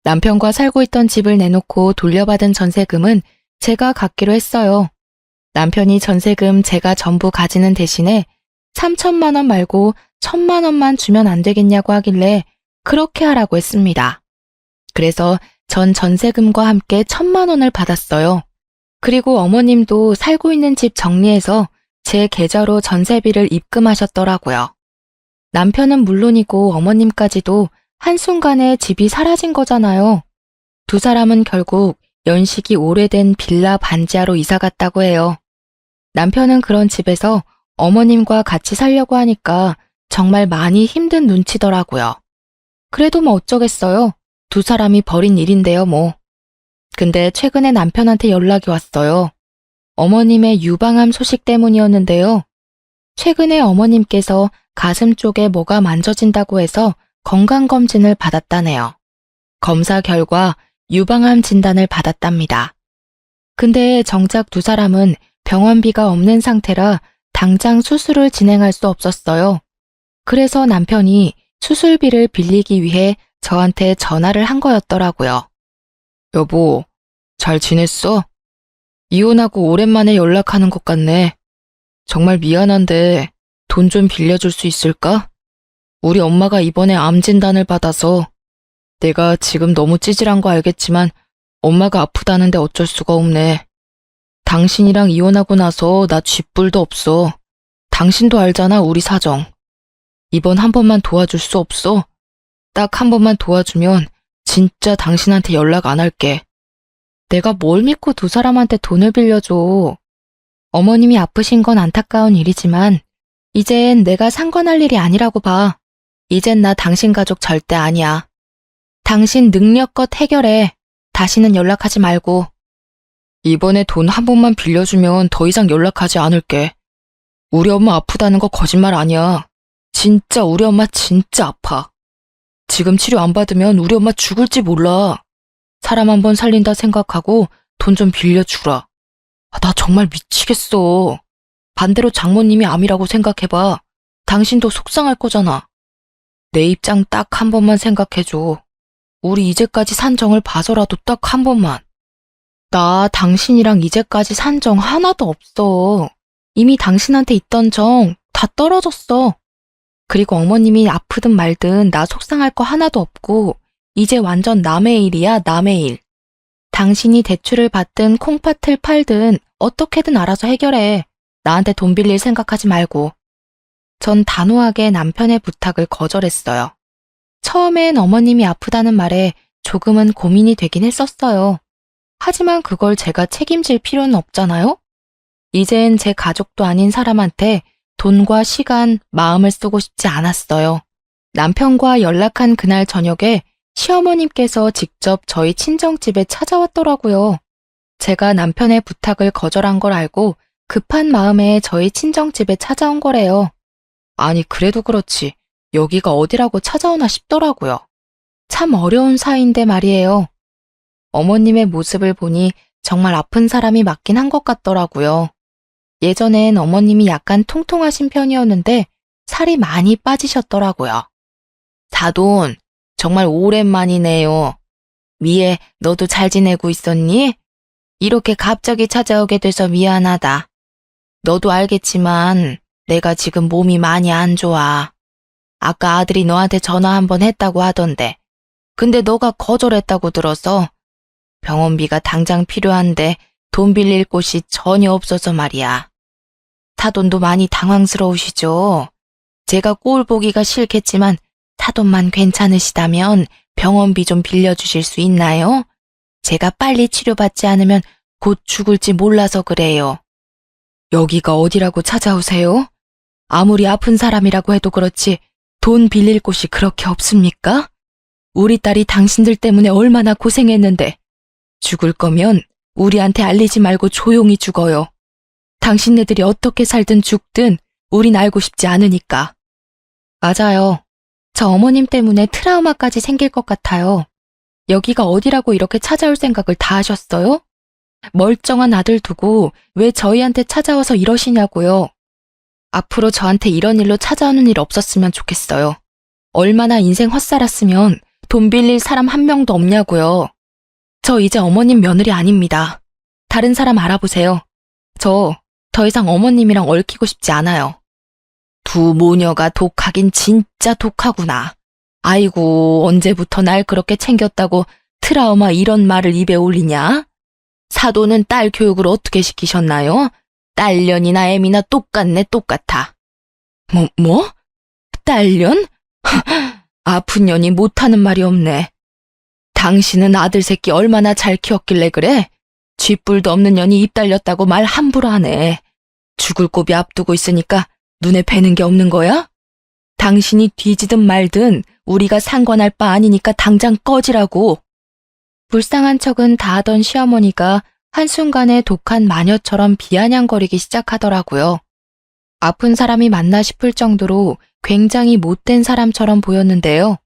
남편과 살고 있던 집을 내놓고 돌려받은 전세금은 제가 갖기로 했어요. 남편이 전세금 제가 전부 가지는 대신에 3천만 원 말고 1,000만 원만 주면 안 되겠냐고 하길래 그렇게 하라고 했습니다. 그래서 전 전세금과 함께 1,000만 원을 받았어요. 그리고 어머님도 살고 있는 집 정리해서 제 계좌로 전세비를 입금하셨더라고요. 남편은 물론이고 어머님까지도 한순간에 집이 사라진 거잖아요. 두 사람은 결국 연식이 오래된 빌라 반지하로 이사 갔다고 해요. 남편은 그런 집에서 어머님과 같이 살려고 하니까 정말 많이 힘든 눈치더라고요. 그래도 뭐 어쩌겠어요. 두 사람이 벌인 일인데요, 뭐. 근데 최근에 남편한테 연락이 왔어요. 어머님의 유방암 소식 때문이었는데요. 최근에 어머님께서 가슴 쪽에 뭐가 만져진다고 해서 건강검진을 받았다네요. 검사 결과 유방암 진단을 받았답니다. 근데 정작 두 사람은 병원비가 없는 상태라 당장 수술을 진행할 수 없었어요. 그래서 남편이 수술비를 빌리기 위해 저한테 전화를 한 거였더라고요. 여보, 잘 지냈어? 이혼하고 오랜만에 연락하는 것 같네. 정말 미안한데 돈 좀 빌려줄 수 있을까? 우리 엄마가 이번에 암 진단을 받아서 내가 지금 너무 찌질한 거 알겠지만 엄마가 아프다는데 어쩔 수가 없네. 당신이랑 이혼하고 나서 나 쥐뿔도 없어. 당신도 알잖아, 우리 사정. 이번 한 번만 도와줄 수 없어? 딱 한 번만 도와주면 진짜 당신한테 연락 안 할게. 내가 뭘 믿고 두 사람한테 돈을 빌려줘. 어머님이 아프신 건 안타까운 일이지만 이젠 내가 상관할 일이 아니라고 봐. 이젠 나 당신 가족 절대 아니야. 당신 능력껏 해결해. 다시는 연락하지 말고. 이번에 돈 한 번만 빌려주면 더 이상 연락하지 않을게. 우리 엄마 아프다는 거 거짓말 아니야. 진짜 우리 엄마 진짜 아파. 지금 치료 안 받으면 우리 엄마 죽을지 몰라. 사람 한 번 살린다 생각하고 돈 좀 빌려주라. 나 정말 미치겠어. 반대로 장모님이 암이라고 생각해봐. 당신도 속상할 거잖아. 내 입장 딱 한 번만 생각해줘. 우리 이제까지 산 정을 봐서라도 딱 한 번만. 나 당신이랑 이제까지 산 정 하나도 없어. 이미 당신한테 있던 정 다 떨어졌어. 그리고 어머님이 아프든 말든 나 속상할 거 하나도 없고 이제 완전 남의 일이야, 남의 일. 당신이 대출을 받든 콩팥을 팔든 어떻게든 알아서 해결해. 나한테 돈 빌릴 생각하지 말고. 전 단호하게 남편의 부탁을 거절했어요. 처음엔 어머님이 아프다는 말에 조금은 고민이 되긴 했었어요. 하지만 그걸 제가 책임질 필요는 없잖아요? 이젠 제 가족도 아닌 사람한테 돈과 시간, 마음을 쓰고 싶지 않았어요. 남편과 연락한 그날 저녁에 시어머님께서 직접 저희 친정집에 찾아왔더라고요. 제가 남편의 부탁을 거절한 걸 알고 급한 마음에 저희 친정집에 찾아온 거래요. 아니, 그래도 그렇지. 여기가 어디라고 찾아오나 싶더라고요. 참 어려운 사이인데 말이에요. 어머님의 모습을 보니 정말 아픈 사람이 맞긴 한 것 같더라고요. 예전엔 어머님이 약간 통통하신 편이었는데 살이 많이 빠지셨더라고요. 사돈, 정말 오랜만이네요. 미애, 너도 잘 지내고 있었니? 이렇게 갑자기 찾아오게 돼서 미안하다. 너도 알겠지만 내가 지금 몸이 많이 안 좋아. 아까 아들이 너한테 전화 한번 했다고 하던데. 근데 너가 거절했다고 들어서 병원비가 당장 필요한데 돈 빌릴 곳이 전혀 없어서 말이야. 사돈도 많이 당황스러우시죠? 제가 꼴 보기가 싫겠지만 사돈만 괜찮으시다면 병원비 좀 빌려주실 수 있나요? 제가 빨리 치료받지 않으면 곧 죽을지 몰라서 그래요. 여기가 어디라고 찾아오세요? 아무리 아픈 사람이라고 해도 그렇지 돈 빌릴 곳이 그렇게 없습니까? 우리 딸이 당신들 때문에 얼마나 고생했는데 죽을 거면 우리한테 알리지 말고 조용히 죽어요. 당신네들이 어떻게 살든 죽든 우린 알고 싶지 않으니까. 맞아요. 저 어머님 때문에 트라우마까지 생길 것 같아요. 여기가 어디라고 이렇게 찾아올 생각을 다 하셨어요? 멀쩡한 아들 두고 왜 저희한테 찾아와서 이러시냐고요. 앞으로 저한테 이런 일로 찾아오는 일 없었으면 좋겠어요. 얼마나 인생 헛살았으면 돈 빌릴 사람 한 명도 없냐고요. 저 이제 어머님 며느리 아닙니다. 다른 사람 알아보세요. 저 더 이상 어머님이랑 얽히고 싶지 않아요. 두 모녀가 독하긴 진짜 독하구나. 아이고, 언제부터 날 그렇게 챙겼다고 트라우마 이런 말을 입에 올리냐? 사돈은 딸 교육을 어떻게 시키셨나요? 딸년이나 애미나 똑같네, 똑같아. 뭐? 딸년? 아픈 년이 못하는 말이 없네. 당신은 아들 새끼 얼마나 잘 키웠길래 그래? 쥐뿔도 없는 년이 입 달렸다고 말 함부로 하네. 죽을 고비 앞두고 있으니까 눈에 뵈는 게 없는 거야? 당신이 뒤지든 말든 우리가 상관할 바 아니니까 당장 꺼지라고. 불쌍한 척은 다 하던 시어머니가 한순간에 독한 마녀처럼 비아냥거리기 시작하더라고요. 아픈 사람이 맞나 싶을 정도로 굉장히 못된 사람처럼 보였는데요.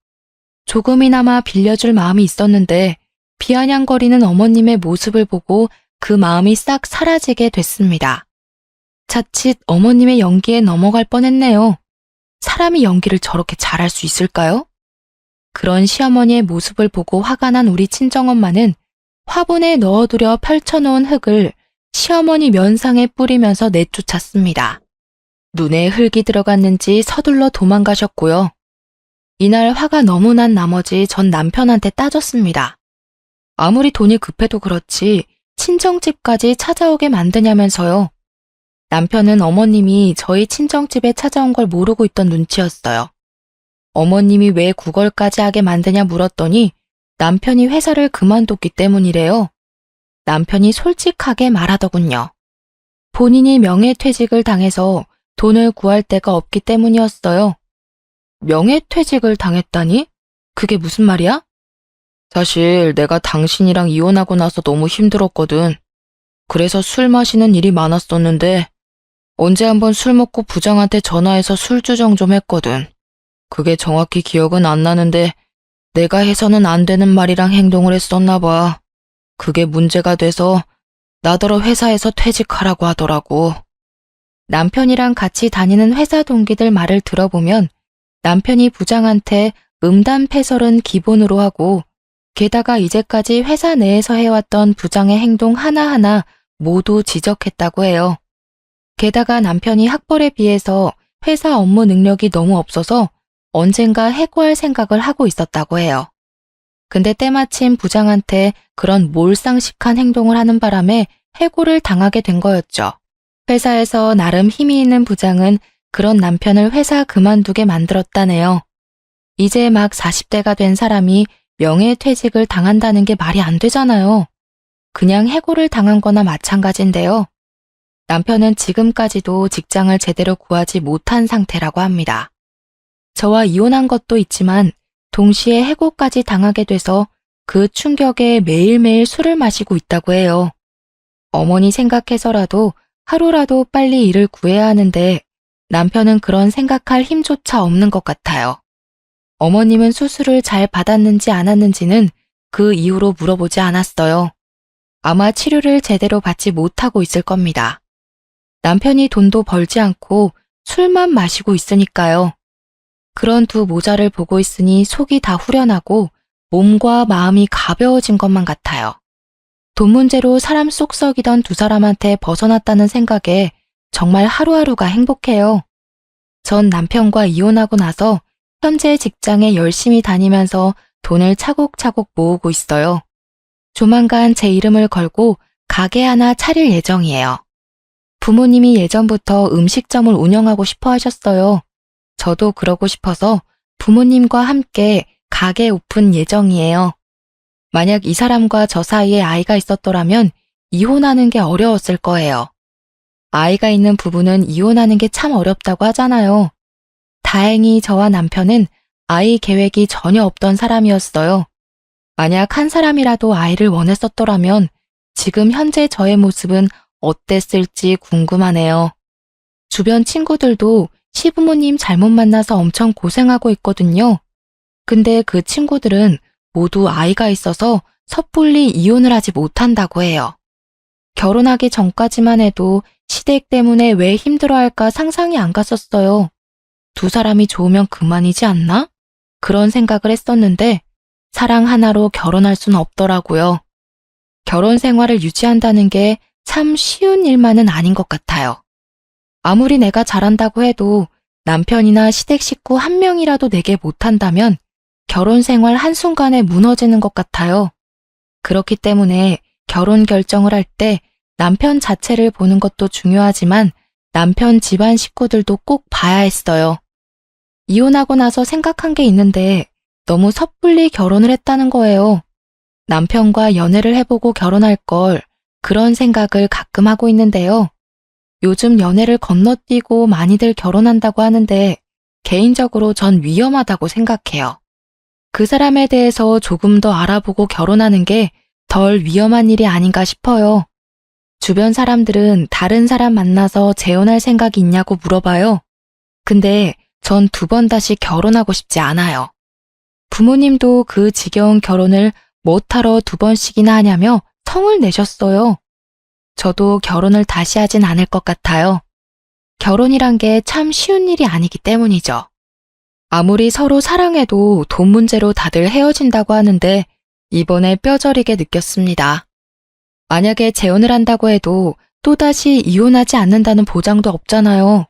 조금이나마 빌려줄 마음이 있었는데 비아냥거리는 어머님의 모습을 보고 그 마음이 싹 사라지게 됐습니다. 자칫 어머님의 연기에 넘어갈 뻔했네요. 사람이 연기를 저렇게 잘할 수 있을까요? 그런 시어머니의 모습을 보고 화가 난 우리 친정엄마는 화분에 넣어두려 펼쳐놓은 흙을 시어머니 면상에 뿌리면서 내쫓았습니다. 눈에 흙이 들어갔는지 서둘러 도망가셨고요. 이날 화가 너무 난 나머지 전 남편한테 따졌습니다. 아무리 돈이 급해도 그렇지 친정집까지 찾아오게 만드냐면서요. 남편은 어머님이 저희 친정집에 찾아온 걸 모르고 있던 눈치였어요. 어머님이 왜 구걸까지 하게 만드냐 물었더니 남편이 회사를 그만뒀기 때문이래요. 남편이 솔직하게 말하더군요. 본인이 명예퇴직을 당해서 돈을 구할 데가 없기 때문이었어요. 명예퇴직을 당했다니? 그게 무슨 말이야? 사실 내가 당신이랑 이혼하고 나서 너무 힘들었거든. 그래서 술 마시는 일이 많았었는데 언제 한번 술 먹고 부장한테 전화해서 술주정 좀 했거든. 그게 정확히 기억은 안 나는데 내가 해서는 안 되는 말이랑 행동을 했었나 봐. 그게 문제가 돼서 나더러 회사에서 퇴직하라고 하더라고. 남편이랑 같이 다니는 회사 동기들 말을 들어보면 남편이 부장한테 음담패설은 기본으로 하고 게다가 이제까지 회사 내에서 해왔던 부장의 행동 하나하나 모두 지적했다고 해요. 게다가 남편이 학벌에 비해서 회사 업무 능력이 너무 없어서 언젠가 해고할 생각을 하고 있었다고 해요. 근데 때마침 부장한테 그런 몰상식한 행동을 하는 바람에 해고를 당하게 된 거였죠. 회사에서 나름 힘이 있는 부장은 그런 남편을 회사 그만두게 만들었다네요. 이제 막 40대가 된 사람이 명예퇴직을 당한다는 게 말이 안 되잖아요. 그냥 해고를 당한 거나 마찬가지인데요. 남편은 지금까지도 직장을 제대로 구하지 못한 상태라고 합니다. 저와 이혼한 것도 있지만 동시에 해고까지 당하게 돼서 그 충격에 매일매일 술을 마시고 있다고 해요. 어머니 생각해서라도 하루라도 빨리 일을 구해야 하는데 남편은 그런 생각할 힘조차 없는 것 같아요. 어머님은 수술을 잘 받았는지 안 받았는지는 그 이후로 물어보지 않았어요. 아마 치료를 제대로 받지 못하고 있을 겁니다. 남편이 돈도 벌지 않고 술만 마시고 있으니까요. 그런 두 모자를 보고 있으니 속이 다 후련하고 몸과 마음이 가벼워진 것만 같아요. 돈 문제로 사람 속 썩이던 두 사람한테 벗어났다는 생각에 정말 하루하루가 행복해요. 전 남편과 이혼하고 나서 현재 직장에 열심히 다니면서 돈을 차곡차곡 모으고 있어요. 조만간 제 이름을 걸고 가게 하나 차릴 예정이에요. 부모님이 예전부터 음식점을 운영하고 싶어 하셨어요. 저도 그러고 싶어서 부모님과 함께 가게 오픈 예정이에요. 만약 이 사람과 저 사이에 아이가 있었더라면 이혼하는 게 어려웠을 거예요. 아이가 있는 부부는 이혼하는 게 참 어렵다고 하잖아요. 다행히 저와 남편은 아이 계획이 전혀 없던 사람이었어요. 만약 한 사람이라도 아이를 원했었더라면 지금 현재 저의 모습은 어땠을지 궁금하네요. 주변 친구들도 시부모님 잘못 만나서 엄청 고생하고 있거든요. 근데 그 친구들은 모두 아이가 있어서 섣불리 이혼을 하지 못한다고 해요. 결혼하기 전까지만 해도 시댁 때문에 왜 힘들어할까 상상이 안 갔었어요. 두 사람이 좋으면 그만이지 않나? 그런 생각을 했었는데 사랑 하나로 결혼할 수는 없더라고요. 결혼 생활을 유지한다는 게 참 쉬운 일만은 아닌 것 같아요. 아무리 내가 잘한다고 해도 남편이나 시댁 식구 한 명이라도 내게 못한다면 결혼 생활 한순간에 무너지는 것 같아요. 그렇기 때문에 결혼 결정을 할 때 남편 자체를 보는 것도 중요하지만 남편 집안 식구들도 꼭 봐야 했어요. 이혼하고 나서 생각한 게 있는데 너무 섣불리 결혼을 했다는 거예요. 남편과 연애를 해보고 결혼할 걸 그런 생각을 가끔 하고 있는데요. 요즘 연애를 건너뛰고 많이들 결혼한다고 하는데 개인적으로 전 위험하다고 생각해요. 그 사람에 대해서 조금 더 알아보고 결혼하는 게 덜 위험한 일이 아닌가 싶어요. 주변 사람들은 다른 사람 만나서 재혼할 생각이 있냐고 물어봐요. 근데 전 두 번 다시 결혼하고 싶지 않아요. 부모님도 그 지겨운 결혼을 못하러 두 번씩이나 하냐며 성을 내셨어요. 저도 결혼을 다시 하진 않을 것 같아요. 결혼이란 게 참 쉬운 일이 아니기 때문이죠. 아무리 서로 사랑해도 돈 문제로 다들 헤어진다고 하는데 이번에 뼈저리게 느꼈습니다. 만약에 재혼을 한다고 해도 또다시 이혼하지 않는다는 보장도 없잖아요.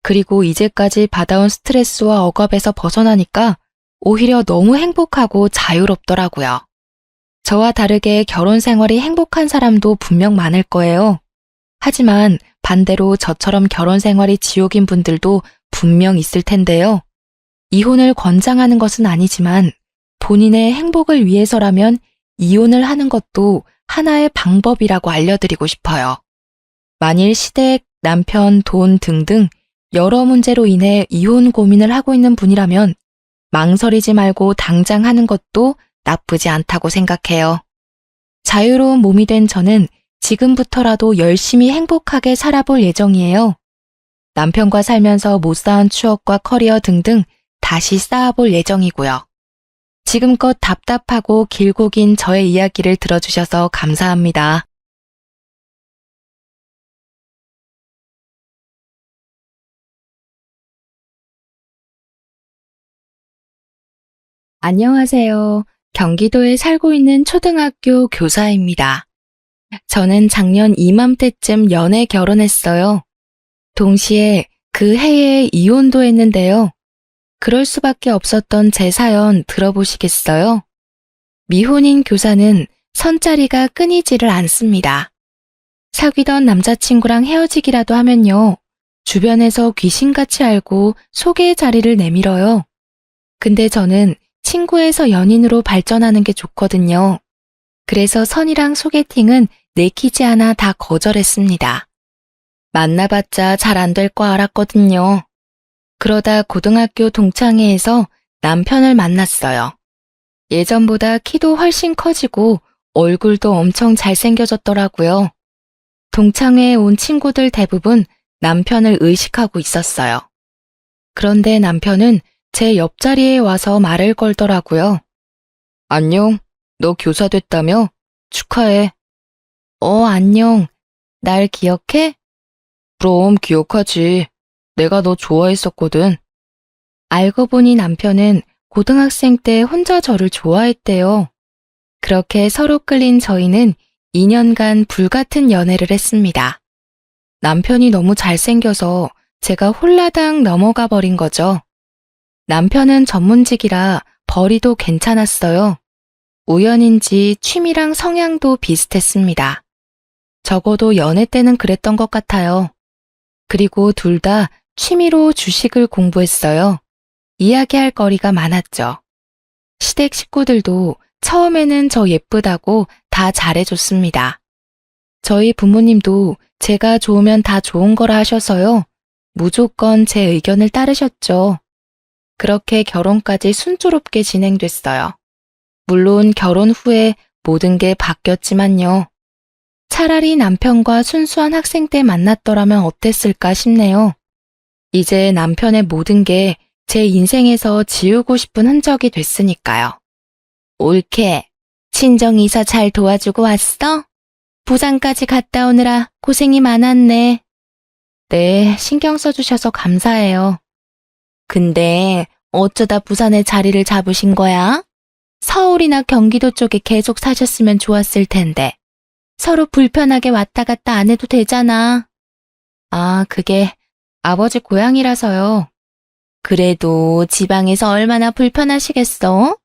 그리고 이제까지 받아온 스트레스와 억압에서 벗어나니까 오히려 너무 행복하고 자유롭더라고요. 저와 다르게 결혼 생활이 행복한 사람도 분명 많을 거예요. 하지만 반대로 저처럼 결혼 생활이 지옥인 분들도 분명 있을 텐데요. 이혼을 권장하는 것은 아니지만 본인의 행복을 위해서라면 이혼을 하는 것도 하나의 방법이라고 알려드리고 싶어요. 만일 시댁, 남편, 돈 등등 여러 문제로 인해 이혼 고민을 하고 있는 분이라면 망설이지 말고 당장 하는 것도 나쁘지 않다고 생각해요. 자유로운 몸이 된 저는 지금부터라도 열심히 행복하게 살아볼 예정이에요. 남편과 살면서 못 쌓은 추억과 커리어 등등 다시 쌓아볼 예정이고요. 지금껏 답답하고 길고 긴 저의 이야기를 들어주셔서 감사합니다. 안녕하세요. 경기도에 살고 있는 초등학교 교사입니다. 저는 작년 이맘때쯤 연애 결혼했어요. 동시에 그 해에 이혼도 했는데요. 그럴 수밖에 없었던 제 사연 들어보시겠어요? 미혼인 교사는 선자리가 끊이지를 않습니다. 사귀던 남자친구랑 헤어지기라도 하면요. 주변에서 귀신같이 알고 소개의 자리를 내밀어요. 근데 저는 친구에서 연인으로 발전하는 게 좋거든요. 그래서 선이랑 소개팅은 내키지 않아 다 거절했습니다. 만나봤자 잘 안 될 거 알았거든요. 그러다 고등학교 동창회에서 남편을 만났어요. 예전보다 키도 훨씬 커지고 얼굴도 엄청 잘생겨졌더라고요. 동창회에 온 친구들 대부분 남편을 의식하고 있었어요. 그런데 남편은 제 옆자리에 와서 말을 걸더라고요. 안녕, 너 교사 됐다며? 축하해. 안녕. 날 기억해? 그럼 기억하지. 내가 너 좋아했었거든. 알고 보니 남편은 고등학생 때 혼자 저를 좋아했대요. 그렇게 서로 끌린 저희는 2년간 불같은 연애를 했습니다. 남편이 너무 잘생겨서 제가 홀라당 넘어가 버린 거죠. 남편은 전문직이라 벌이도 괜찮았어요. 우연인지 취미랑 성향도 비슷했습니다. 적어도 연애 때는 그랬던 것 같아요. 그리고 둘 다 취미로 주식을 공부했어요. 이야기할 거리가 많았죠. 시댁 식구들도 처음에는 저 예쁘다고 다 잘해줬습니다. 저희 부모님도 제가 좋으면 다 좋은 거라 하셔서요. 무조건 제 의견을 따르셨죠. 그렇게 결혼까지 순조롭게 진행됐어요. 물론 결혼 후에 모든 게 바뀌었지만요. 차라리 남편과 순수한 학생 때 만났더라면 어땠을까 싶네요. 이제 남편의 모든 게 제 인생에서 지우고 싶은 흔적이 됐으니까요. 옳게 친정이사 잘 도와주고 왔어? 부산까지 갔다 오느라 고생이 많았네. 네, 신경 써주셔서 감사해요. 근데 어쩌다 부산에 자리를 잡으신 거야? 서울이나 경기도 쪽에 계속 사셨으면 좋았을 텐데. 서로 불편하게 왔다 갔다 안 해도 되잖아. 아, 그게 아버지 고향이라서요. 그래도 지방에서 얼마나 불편하시겠어?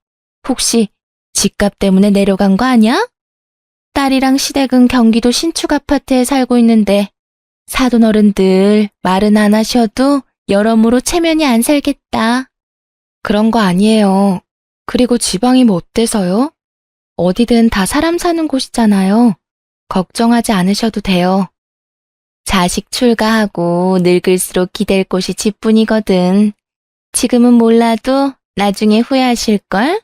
혹시 집값 때문에 내려간 거 아니야? 딸이랑 시댁은 경기도 신축 아파트에 살고 있는데 사돈 어른들 말은 안 하셔도 여러모로 체면이 안 살겠다. 그런 거 아니에요. 그리고 지방이 뭐 어때서요? 어디든 다 사람 사는 곳이잖아요. 걱정하지 않으셔도 돼요. 자식 출가하고 늙을수록 기댈 곳이 집뿐이거든. 지금은 몰라도 나중에 후회하실걸?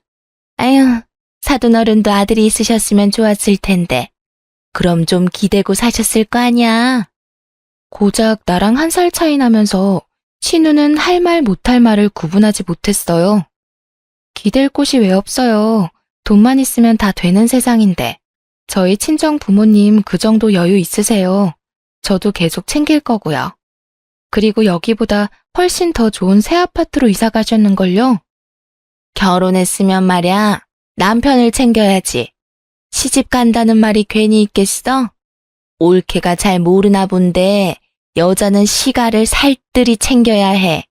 아휴, 사돈 어른도 아들이 있으셨으면 좋았을 텐데. 그럼 좀 기대고 사셨을 거 아냐? 고작 나랑 1살 차이 나면서 신우는 할 말 못할 말을 구분하지 못했어요. 기댈 곳이 왜 없어요. 돈만 있으면 다 되는 세상인데. 저희 친정 부모님 그 정도 여유 있으세요. 저도 계속 챙길 거고요. 그리고 여기보다 훨씬 더 좋은 새 아파트로 이사 가셨는걸요? 결혼했으면 말야, 남편을 챙겨야지. 시집 간다는 말이 괜히 있겠어? 올케가 잘 모르나 본데 여자는 시가를 살뜰히 챙겨야 해.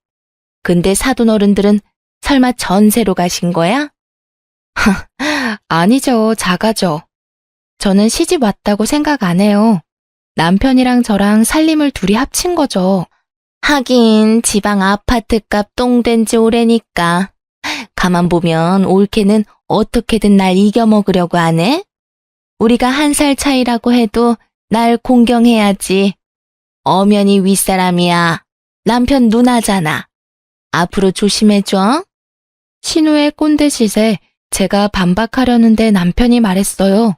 근데 사돈 어른들은 설마 전세로 가신 거야? 아니죠, 자가죠. 저는 시집 왔다고 생각 안 해요. 남편이랑 저랑 살림을 둘이 합친 거죠. 하긴 지방 아파트값 똥된 지 오래니까. 가만 보면 올케는 어떻게든 날 이겨먹으려고 하네. 우리가 1살 차이라고 해도 날 공경해야지. 엄연히 윗사람이야. 남편 누나잖아. 앞으로 조심해줘. 신우의 꼰대짓에 제가 반박하려는데 남편이 말했어요.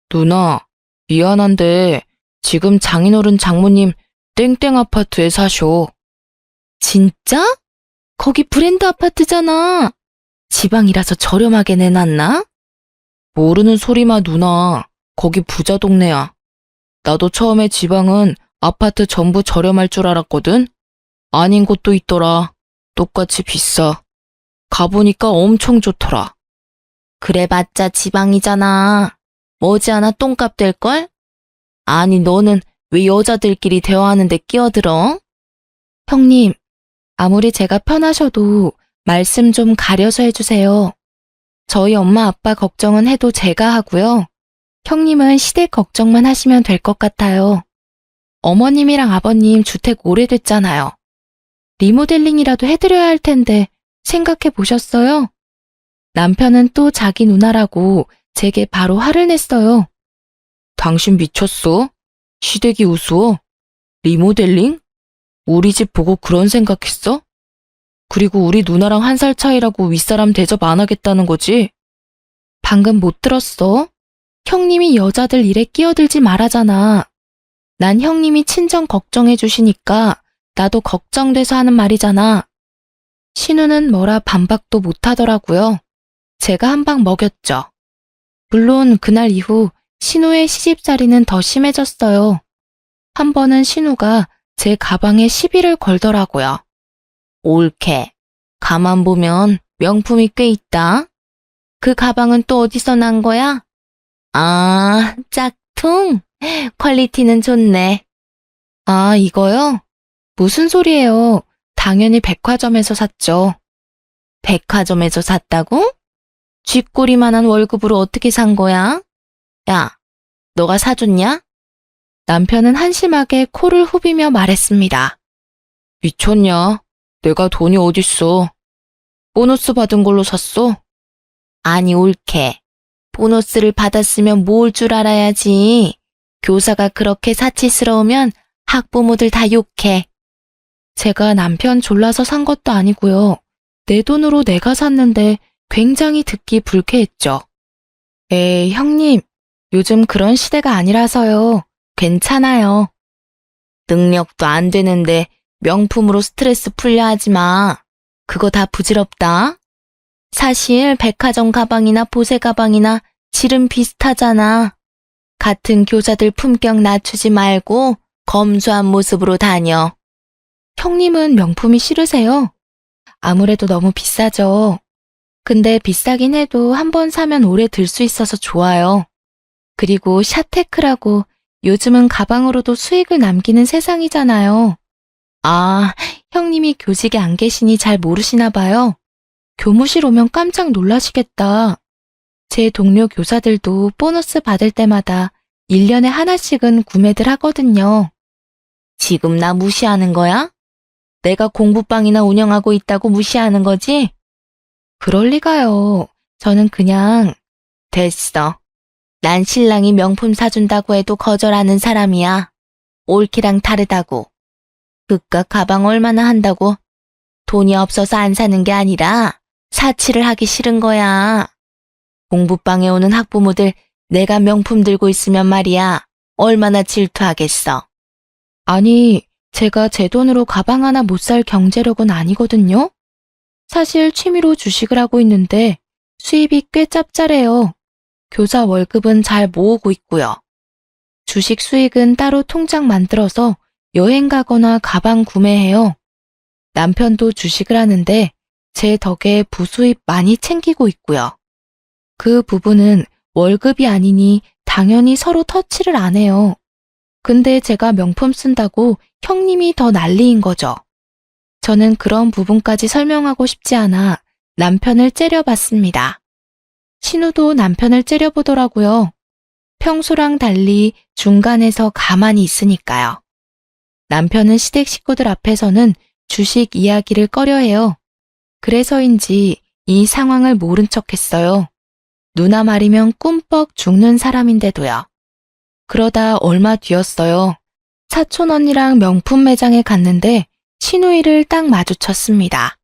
누나, 미안한데 지금 장인어른 장모님 땡땡 아파트에 사셔. 진짜? 거기 브랜드 아파트잖아. 지방이라서 저렴하게 내놨나? 모르는 소리마 누나. 거기 부자 동네야. 나도 처음에 지방은 아파트 전부 저렴할 줄 알았거든. 아닌 곳도 있더라. 똑같이 비싸. 가보니까 엄청 좋더라. 그래봤자 지방이잖아. 머지않아 똥값 될걸? 아니 너는 왜 여자들끼리 대화하는데 끼어들어? 형님, 아무리 제가 편하셔도 말씀 좀 가려서 해주세요. 저희 엄마 아빠 걱정은 해도 제가 하고요. 형님은 시댁 걱정만 하시면 될 것 같아요. 어머님이랑 아버님 주택 오래됐잖아요. 리모델링이라도 해드려야 할 텐데 생각해 보셨어요? 남편은 또 자기 누나라고 제게 바로 화를 냈어요. 당신 미쳤어? 시댁이 우스워? 리모델링? 우리 집 보고 그런 생각했어? 그리고 우리 누나랑 1살 차이라고 윗사람 대접 안 하겠다는 거지? 방금 못 들었어? 형님이 여자들 일에 끼어들지 말아잖아. 난 형님이 친정 걱정해 주시니까 나도 걱정돼서 하는 말이잖아. 신우는 뭐라 반박도 못 하더라고요. 제가 한 방 먹였죠. 물론 그날 이후 신우의 시집살이는 더 심해졌어요. 한 번은 신우가 제 가방에 시비를 걸더라고요. 옳게. 가만 보면 명품이 꽤 있다. 그 가방은 또 어디서 난 거야? 아, 짝퉁? 퀄리티는 좋네. 아, 이거요? 무슨 소리예요? 당연히 백화점에서 샀죠. 백화점에서 샀다고? 쥐꼬리만한 월급으로 어떻게 산 거야? 야, 너가 사줬냐? 남편은 한심하게 코를 후비며 말했습니다. 미쳤냐? 내가 돈이 어딨어. 보너스 받은 걸로 샀어? 아니, 옳게. 보너스를 받았으면 모을 줄 알아야지. 교사가 그렇게 사치스러우면 학부모들 다 욕해. 제가 남편 졸라서 산 것도 아니고요. 내 돈으로 내가 샀는데 굉장히 듣기 불쾌했죠. 에이, 형님. 요즘 그런 시대가 아니라서요. 괜찮아요. 능력도 안 되는데 명품으로 스트레스 풀려 하지 마. 그거 다 부질없다. 사실 백화점 가방이나 보세 가방이나 질은 비슷하잖아. 같은 교사들 품격 낮추지 말고 검소한 모습으로 다녀. 형님은 명품이 싫으세요? 아무래도 너무 비싸죠. 근데 비싸긴 해도 한 번 사면 오래 들 수 있어서 좋아요. 그리고 샤테크라고 요즘은 가방으로도 수익을 남기는 세상이잖아요. 아, 형님이 교직에 안 계시니 잘 모르시나 봐요. 교무실 오면 깜짝 놀라시겠다. 제 동료 교사들도 보너스 받을 때마다 1년에 하나씩은 구매들 하거든요. 지금 나 무시하는 거야? 내가 공부방이나 운영하고 있다고 무시하는 거지? 그럴 리가요. 저는 그냥 됐어. 난 신랑이 명품 사준다고 해도 거절하는 사람이야. 옳기랑 다르다고. 그깟 가방 얼마나 한다고? 돈이 없어서 안 사는 게 아니라 사치를 하기 싫은 거야. 공부방에 오는 학부모들 내가 명품 들고 있으면 말이야. 얼마나 질투하겠어. 아니, 제가 제 돈으로 가방 하나 못 살 경제력은 아니거든요. 사실 취미로 주식을 하고 있는데 수입이 꽤 짭짤해요. 교사 월급은 잘 모으고 있고요. 주식 수익은 따로 통장 만들어서 여행 가거나 가방 구매해요. 남편도 주식을 하는데 제 덕에 부수입 많이 챙기고 있고요. 그 부분은 월급이 아니니 당연히 서로 터치를 안 해요. 근데 제가 명품 쓴다고 형님이 더 난리인 거죠. 저는 그런 부분까지 설명하고 싶지 않아 남편을 째려봤습니다. 신우도 남편을 째려보더라고요. 평소랑 달리 중간에서 가만히 있으니까요. 남편은 시댁 식구들 앞에서는 주식 이야기를 꺼려해요. 그래서인지 이 상황을 모른 척했어요. 누나 말이면 꿈뻑 죽는 사람인데도요. 그러다 얼마 뒤였어요. 사촌 언니랑 명품 매장에 갔는데 신우이를 딱 마주쳤습니다.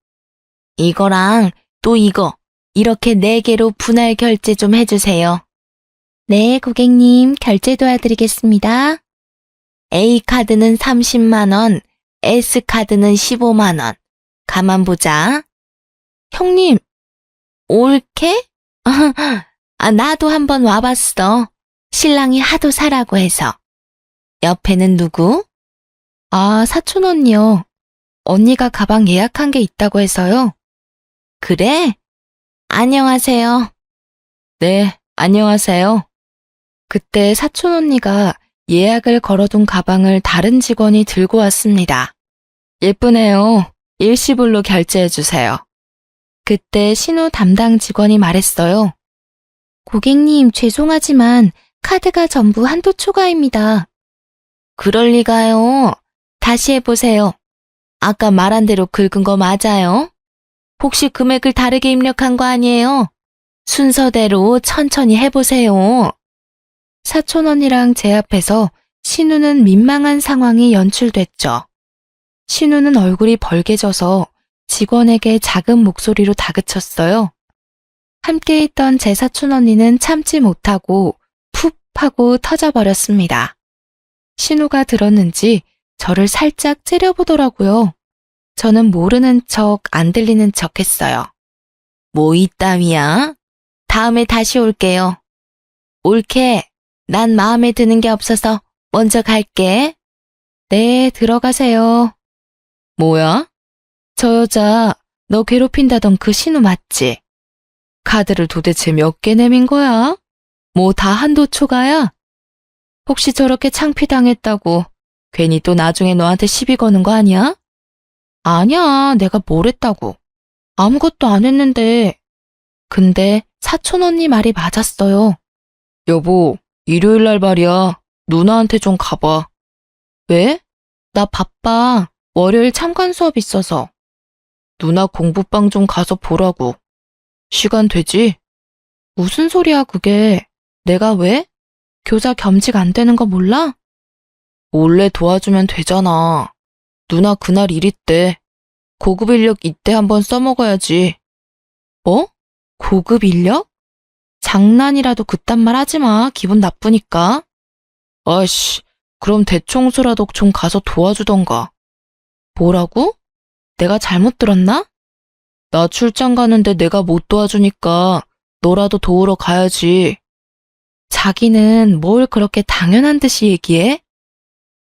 이거랑 또 이거 이렇게 4개로 분할 결제 좀 해주세요. 네, 고객님 결제 도와드리겠습니다. A카드는 30만 원, S카드는 15만 원. 가만 보자. 형님, 옳게? 나도 한번 와봤어. 신랑이 하도 사라고 해서. 옆에는 누구? 아, 사촌 언니요. 언니가 가방 예약한 게 있다고 해서요. 그래? 안녕하세요. 네, 안녕하세요. 그때 사촌 언니가 예약을 걸어둔 가방을 다른 직원이 들고 왔습니다. 예쁘네요. 일시불로 결제해 주세요. 그때 신우 담당 직원이 말했어요. 고객님, 죄송하지만 카드가 전부 한도 초과입니다. 그럴 리가요. 다시 해보세요. 아까 말한 대로 긁은 거 맞아요? 혹시 금액을 다르게 입력한 거 아니에요? 순서대로 천천히 해보세요. 사촌 언니랑 제 앞에서 신우는 민망한 상황이 연출됐죠. 신우는 얼굴이 벌개져서 직원에게 작은 목소리로 다그쳤어요. 함께 있던 제 사촌 언니는 참지 못하고 푹 하고 터져버렸습니다. 신우가 들었는지 저를 살짝 째려보더라고요. 저는 모르는 척 안 들리는 척 했어요. 뭐 이따위야? 다음에 다시 올게요. 옳게. 난 마음에 드는 게 없어서 먼저 갈게. 네, 들어가세요. 뭐야? 저 여자, 너 괴롭힌다던 그 신우 맞지? 카드를 도대체 몇 개 내민 거야? 뭐 다 한도 초과야? 혹시 저렇게 창피당했다고 괜히 또 나중에 너한테 시비 거는 거 아니야? 아니야, 내가 뭘 했다고. 아무것도 안 했는데. 근데 사촌 언니 말이 맞았어요. 여보, 일요일 날 말이야. 누나한테 좀 가봐. 왜? 나 바빠. 월요일 참관 수업 있어서. 누나 공부방 좀 가서 보라고. 시간 되지? 무슨 소리야, 그게. 내가 왜? 교사 겸직 안 되는 거 몰라? 몰래 도와주면 되잖아. 누나 그날 일 있대. 고급 인력 이때 한번 써먹어야지. 뭐? 고급 인력? 장난이라도 그딴 말 하지 마. 기분 나쁘니까. 아이씨, 그럼 대청소라도 좀 가서 도와주던가. 뭐라고? 내가 잘못 들었나? 나 출장 가는데 내가 못 도와주니까 너라도 도우러 가야지. 자기는 뭘 그렇게 당연한 듯이 얘기해?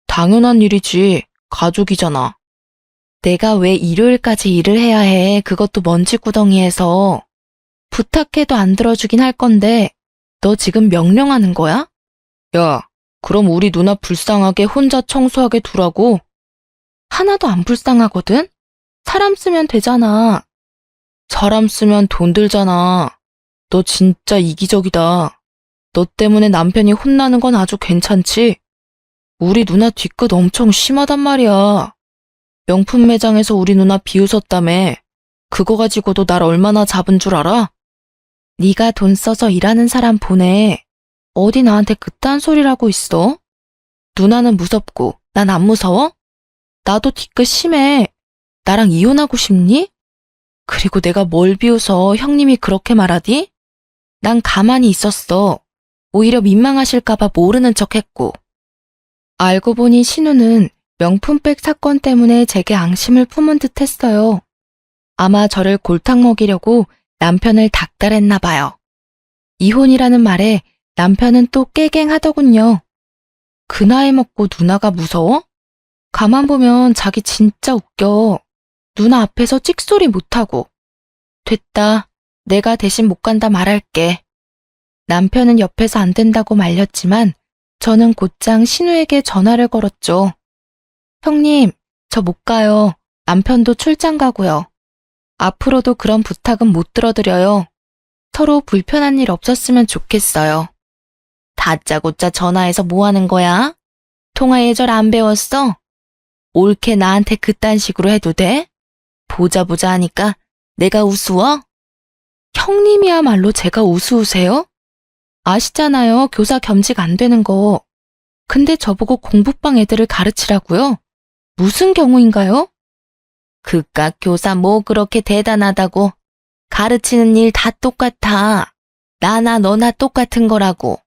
당연한 일이지. 가족이잖아. 내가 왜 일요일까지 일을 해야 해. 그것도 먼지구덩이에서. 부탁해도 안 들어주긴 할 건데 너 지금 명령하는 거야? 야, 그럼 우리 누나 불쌍하게 혼자 청소하게 두라고? 하나도 안 불쌍하거든? 사람 쓰면 되잖아. 사람 쓰면 돈 들잖아. 너 진짜 이기적이다. 너 때문에 남편이 혼나는 건 아주 괜찮지? 우리 누나 뒤끝 엄청 심하단 말이야. 명품 매장에서 우리 누나 비웃었다며. 그거 가지고도 날 얼마나 잡은 줄 알아? 네가 돈 써서 일하는 사람 보내. 어디 나한테 그딴 소리라고 있어? 누나는 무섭고 난 안 무서워? 나도 뒤끝 심해. 나랑 이혼하고 싶니? 그리고 내가 뭘 비웃어 형님이 그렇게 말하디? 난 가만히 있었어. 오히려 민망하실까봐 모르는 척했고. 알고 보니 신우는 명품백 사건 때문에 제게 앙심을 품은 듯 했어요. 아마 저를 골탕 먹이려고 남편을 닥달했나 봐요. 이혼이라는 말에 남편은 또 깨갱하더군요. 그 나이 먹고 누나가 무서워? 가만 보면 자기 진짜 웃겨. 누나 앞에서 찍소리 못하고. 됐다. 내가 대신 못 간다 말할게. 남편은 옆에서 안 된다고 말렸지만 저는 곧장 신우에게 전화를 걸었죠. 형님, 저 못 가요. 남편도 출장 가고요. 앞으로도 그런 부탁은 못 들어드려요. 서로 불편한 일 없었으면 좋겠어요. 다짜고짜 전화해서 뭐 하는 거야? 통화 예절 안 배웠어? 옳게 나한테 그딴 식으로 해도 돼? 보자 하니까 내가 우스워? 형님이야말로 제가 우스우세요? 아시잖아요. 교사 겸직 안 되는 거. 근데 저보고 공부방 애들을 가르치라고요? 무슨 경우인가요? 그깟 교사 뭐 그렇게 대단하다고. 가르치는 일 다 똑같아. 나나 너나 똑같은 거라고.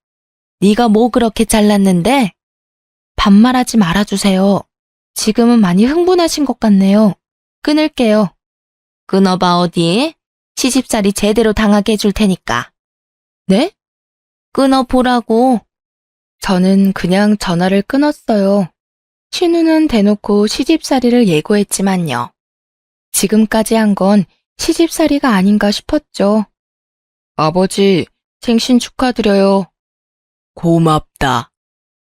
네가 뭐 그렇게 잘났는데? 반말하지 말아주세요. 지금은 많이 흥분하신 것 같네요. 끊을게요. 끊어봐 어디? 시집살이 제대로 당하게 해줄 테니까. 네? 끊어보라고. 저는 그냥 전화를 끊었어요. 신우는 대놓고 시집살이를 예고했지만요. 지금까지 한 건 시집살이가 아닌가 싶었죠. 아버지, 생신 축하드려요. 고맙다.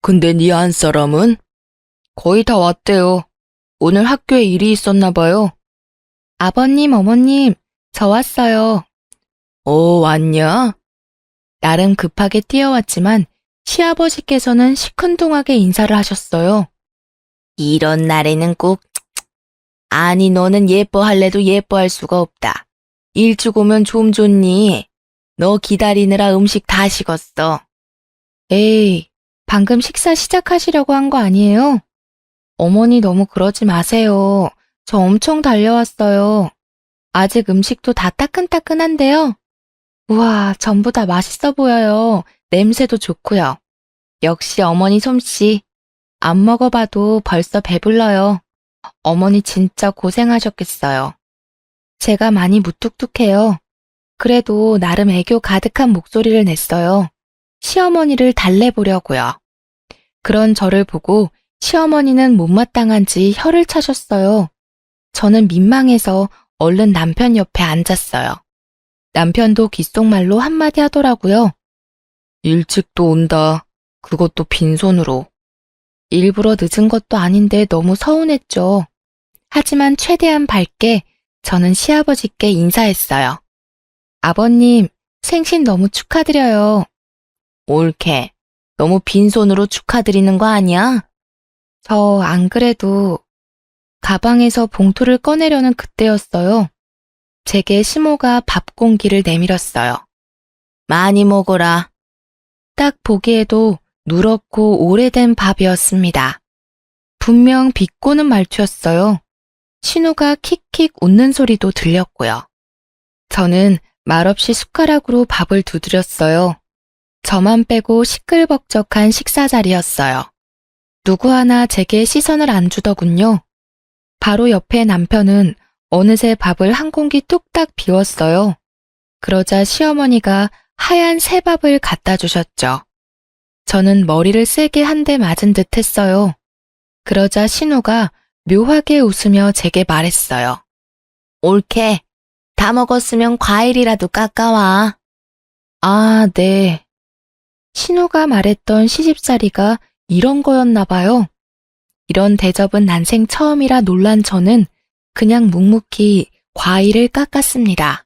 근데 네 안사람은? 거의 다 왔대요. 오늘 학교에 일이 있었나 봐요. 아버님, 어머님, 저 왔어요. 왔냐? 나름 급하게 뛰어왔지만 시아버지께서는 시큰둥하게 인사를 하셨어요. 이런 날에는 꼭 아니 너는 예뻐할래도 예뻐할 수가 없다. 일찍 오면 좀 좋니? 너 기다리느라 음식 다 식었어. 에이, 방금 식사 시작하시려고 한 거 아니에요? 어머니 너무 그러지 마세요. 저 엄청 달려왔어요. 아직 음식도 다 따끈따끈한데요. 우와, 전부 다 맛있어 보여요. 냄새도 좋고요. 역시 어머니 솜씨. 안 먹어봐도 벌써 배불러요. 어머니 진짜 고생하셨겠어요. 제가 많이 무뚝뚝해요. 그래도 나름 애교 가득한 목소리를 냈어요. 시어머니를 달래보려고요. 그런 저를 보고 시어머니는 못마땅한지 혀를 차셨어요. 저는 민망해서 얼른 남편 옆에 앉았어요. 남편도 귓속말로 한마디 하더라고요. 일찍 또 온다. 그것도 빈손으로. 일부러 늦은 것도 아닌데 너무 서운했죠. 하지만 최대한 밝게 저는 시아버지께 인사했어요. 아버님, 생신 너무 축하드려요. 옳게. 너무 빈손으로 축하드리는 거 아니야? 저 안 그래도 가방에서 봉투를 꺼내려는 그때였어요. 제게 시모가 밥 공기를 내밀었어요. 많이 먹어라. 딱 보기에도 누렇고 오래된 밥이었습니다. 분명 비꼬는 말투였어요. 신우가 킥킥 웃는 소리도 들렸고요. 저는 말없이 숟가락으로 밥을 두드렸어요. 저만 빼고 시끌벅적한 식사 자리였어요. 누구 하나 제게 시선을 안 주더군요. 바로 옆에 남편은 어느새 밥을 한 공기 뚝딱 비웠어요. 그러자 시어머니가 하얀 새밥을 갖다 주셨죠. 저는 머리를 세게 한 대 맞은 듯 했어요. 그러자 신우가 묘하게 웃으며 제게 말했어요. 옳게. 다 먹었으면 과일이라도 깎아와. 아, 네. 신우가 말했던 시집살이가 이런 거였나 봐요. 이런 대접은 난생 처음이라 놀란 저는 그냥 묵묵히 과일을 깎았습니다.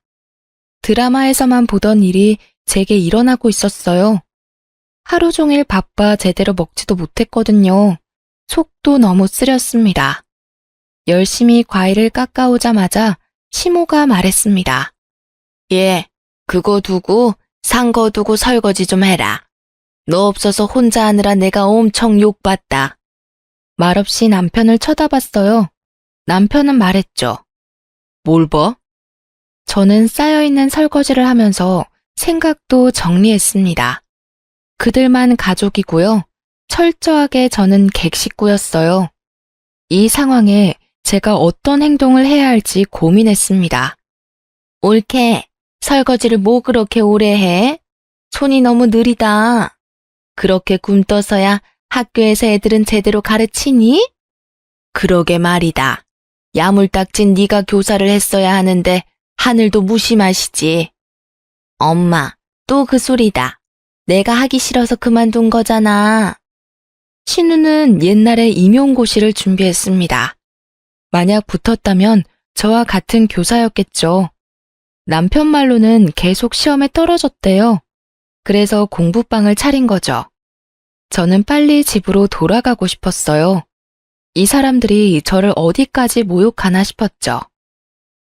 드라마에서만 보던 일이 제게 일어나고 있었어요. 하루 종일 바빠 제대로 먹지도 못했거든요. 속도 너무 쓰렸습니다. 열심히 과일을 깎아오자마자 시모가 말했습니다. 예, 그거 두고 산 거 두고 설거지 좀 해라. 너 없어서 혼자 하느라 내가 엄청 욕봤다. 말없이 남편을 쳐다봤어요. 남편은 말했죠. 뭘 봐? 저는 쌓여있는 설거지를 하면서 생각도 정리했습니다. 그들만 가족이고요. 철저하게 저는 객식구였어요. 이 상황에 제가 어떤 행동을 해야 할지 고민했습니다. 옳게, 설거지를 뭐 그렇게 오래 해? 손이 너무 느리다. 그렇게 굼떠서야 학교에서 애들은 제대로 가르치니? 그러게 말이다. 야물딱진 네가 교사를 했어야 하는데 하늘도 무심하시지. 엄마, 또 그 소리다. 내가 하기 싫어서 그만둔 거잖아. 신우는 옛날에 임용고시를 준비했습니다. 만약 붙었다면 저와 같은 교사였겠죠. 남편 말로는 계속 시험에 떨어졌대요. 그래서 공부방을 차린 거죠. 저는 빨리 집으로 돌아가고 싶었어요. 이 사람들이 저를 어디까지 모욕하나 싶었죠.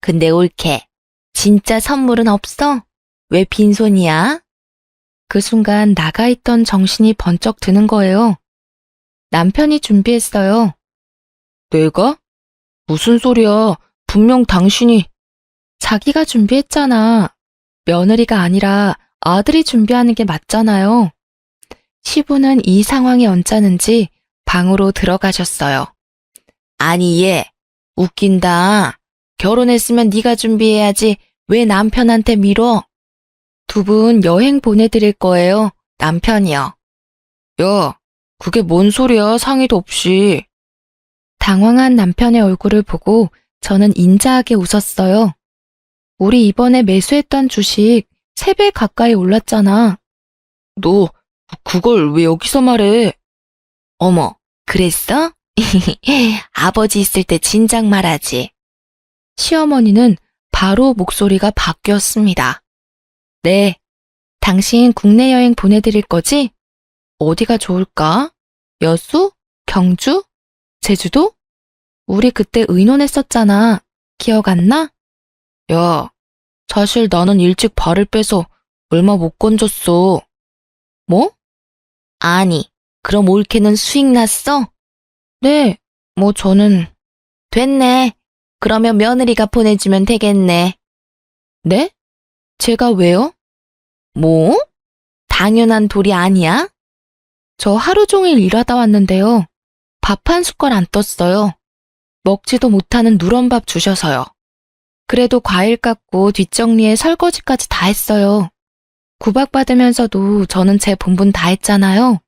근데 옳게, 진짜 선물은 없어? 왜 빈손이야? 그 순간 나가있던 정신이 번쩍 드는 거예요. 남편이 준비했어요. 내가? 무슨 소리야? 분명 당신이. 자기가 준비했잖아. 며느리가 아니라 아들이 준비하는 게 맞잖아요. 시부는 이 상황이 언짢은지 방으로 들어가셨어요. 아니 얘, 웃긴다. 결혼했으면 네가 준비해야지 왜 남편한테 밀어? 두 분 여행 보내드릴 거예요. 남편이요. 야, 그게 뭔 소리야, 상의도 없이. 당황한 남편의 얼굴을 보고 저는 인자하게 웃었어요. 우리 이번에 매수했던 주식 3배 가까이 올랐잖아. 너 그걸 왜 여기서 말해? 어머, 그랬어? 아버지 있을 때 진작 말하지. 시어머니는 바로 목소리가 바뀌었습니다. 네, 당신 국내 여행 보내드릴 거지? 어디가 좋을까? 여수? 경주? 제주도? 우리 그때 의논했었잖아. 기억 안 나? 야, 사실 나는 일찍 발을 빼서 얼마 못 건졌어. 뭐? 아니, 그럼 올케는 수익 났어? 네, 뭐 저는. 됐네. 그러면 며느리가 보내주면 되겠네. 네? 제가 왜요? 뭐? 당연한 도리 아니야? 저 하루 종일 일하다 왔는데요. 밥 한 숟갈 안 떴어요. 먹지도 못하는 누런밥 주셔서요. 그래도 과일 깎고 뒷정리에 설거지까지 다 했어요. 구박받으면서도 저는 제 본분 다 했잖아요.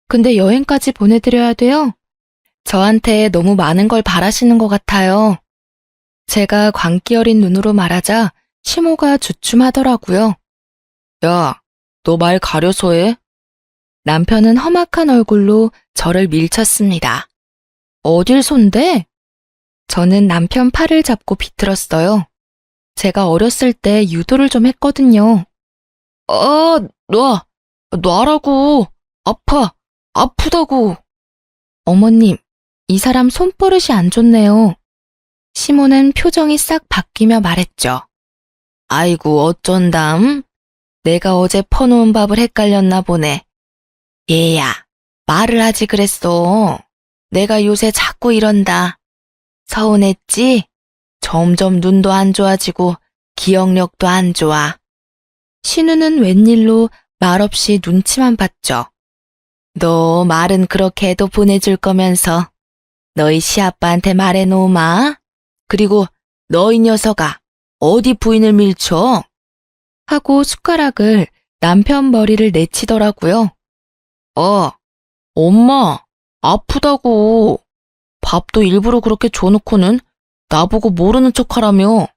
근데 여행까지 보내드려야 돼요? 저한테 너무 많은 걸 바라시는 것 같아요. 제가 광기 어린 눈으로 말하자 시모가 주춤하더라고요. 야, 너 말 가려서 해? 남편은 험악한 얼굴로 저를 밀쳤습니다. 어딜 손대? 저는 남편 팔을 잡고 비틀었어요. 제가 어렸을 때 유도를 좀 했거든요. 놔라고. 아프다고. 어머님, 이 사람 손버릇이 안 좋네요. 시모는 표정이 싹 바뀌며 말했죠. 아이고, 어쩐담? 내가 어제 퍼놓은 밥을 헷갈렸나 보네. 얘야, 말을 하지 그랬어. 내가 요새 자꾸 이런다. 서운했지? 점점 눈도 안 좋아지고 기억력도 안 좋아. 신우는 웬일로 말없이 눈치만 봤죠. 너 말은 그렇게 해도 보내줄 거면서 너희 시아빠한테 말해놓으마. 그리고 너희 녀석아, 어디 부인을 밀쳐? 하고 숟가락을 남편 머리를 내치더라고요. 엄마, 아프다고. 밥도 일부러 그렇게 줘놓고는 나보고 모르는 척하라며.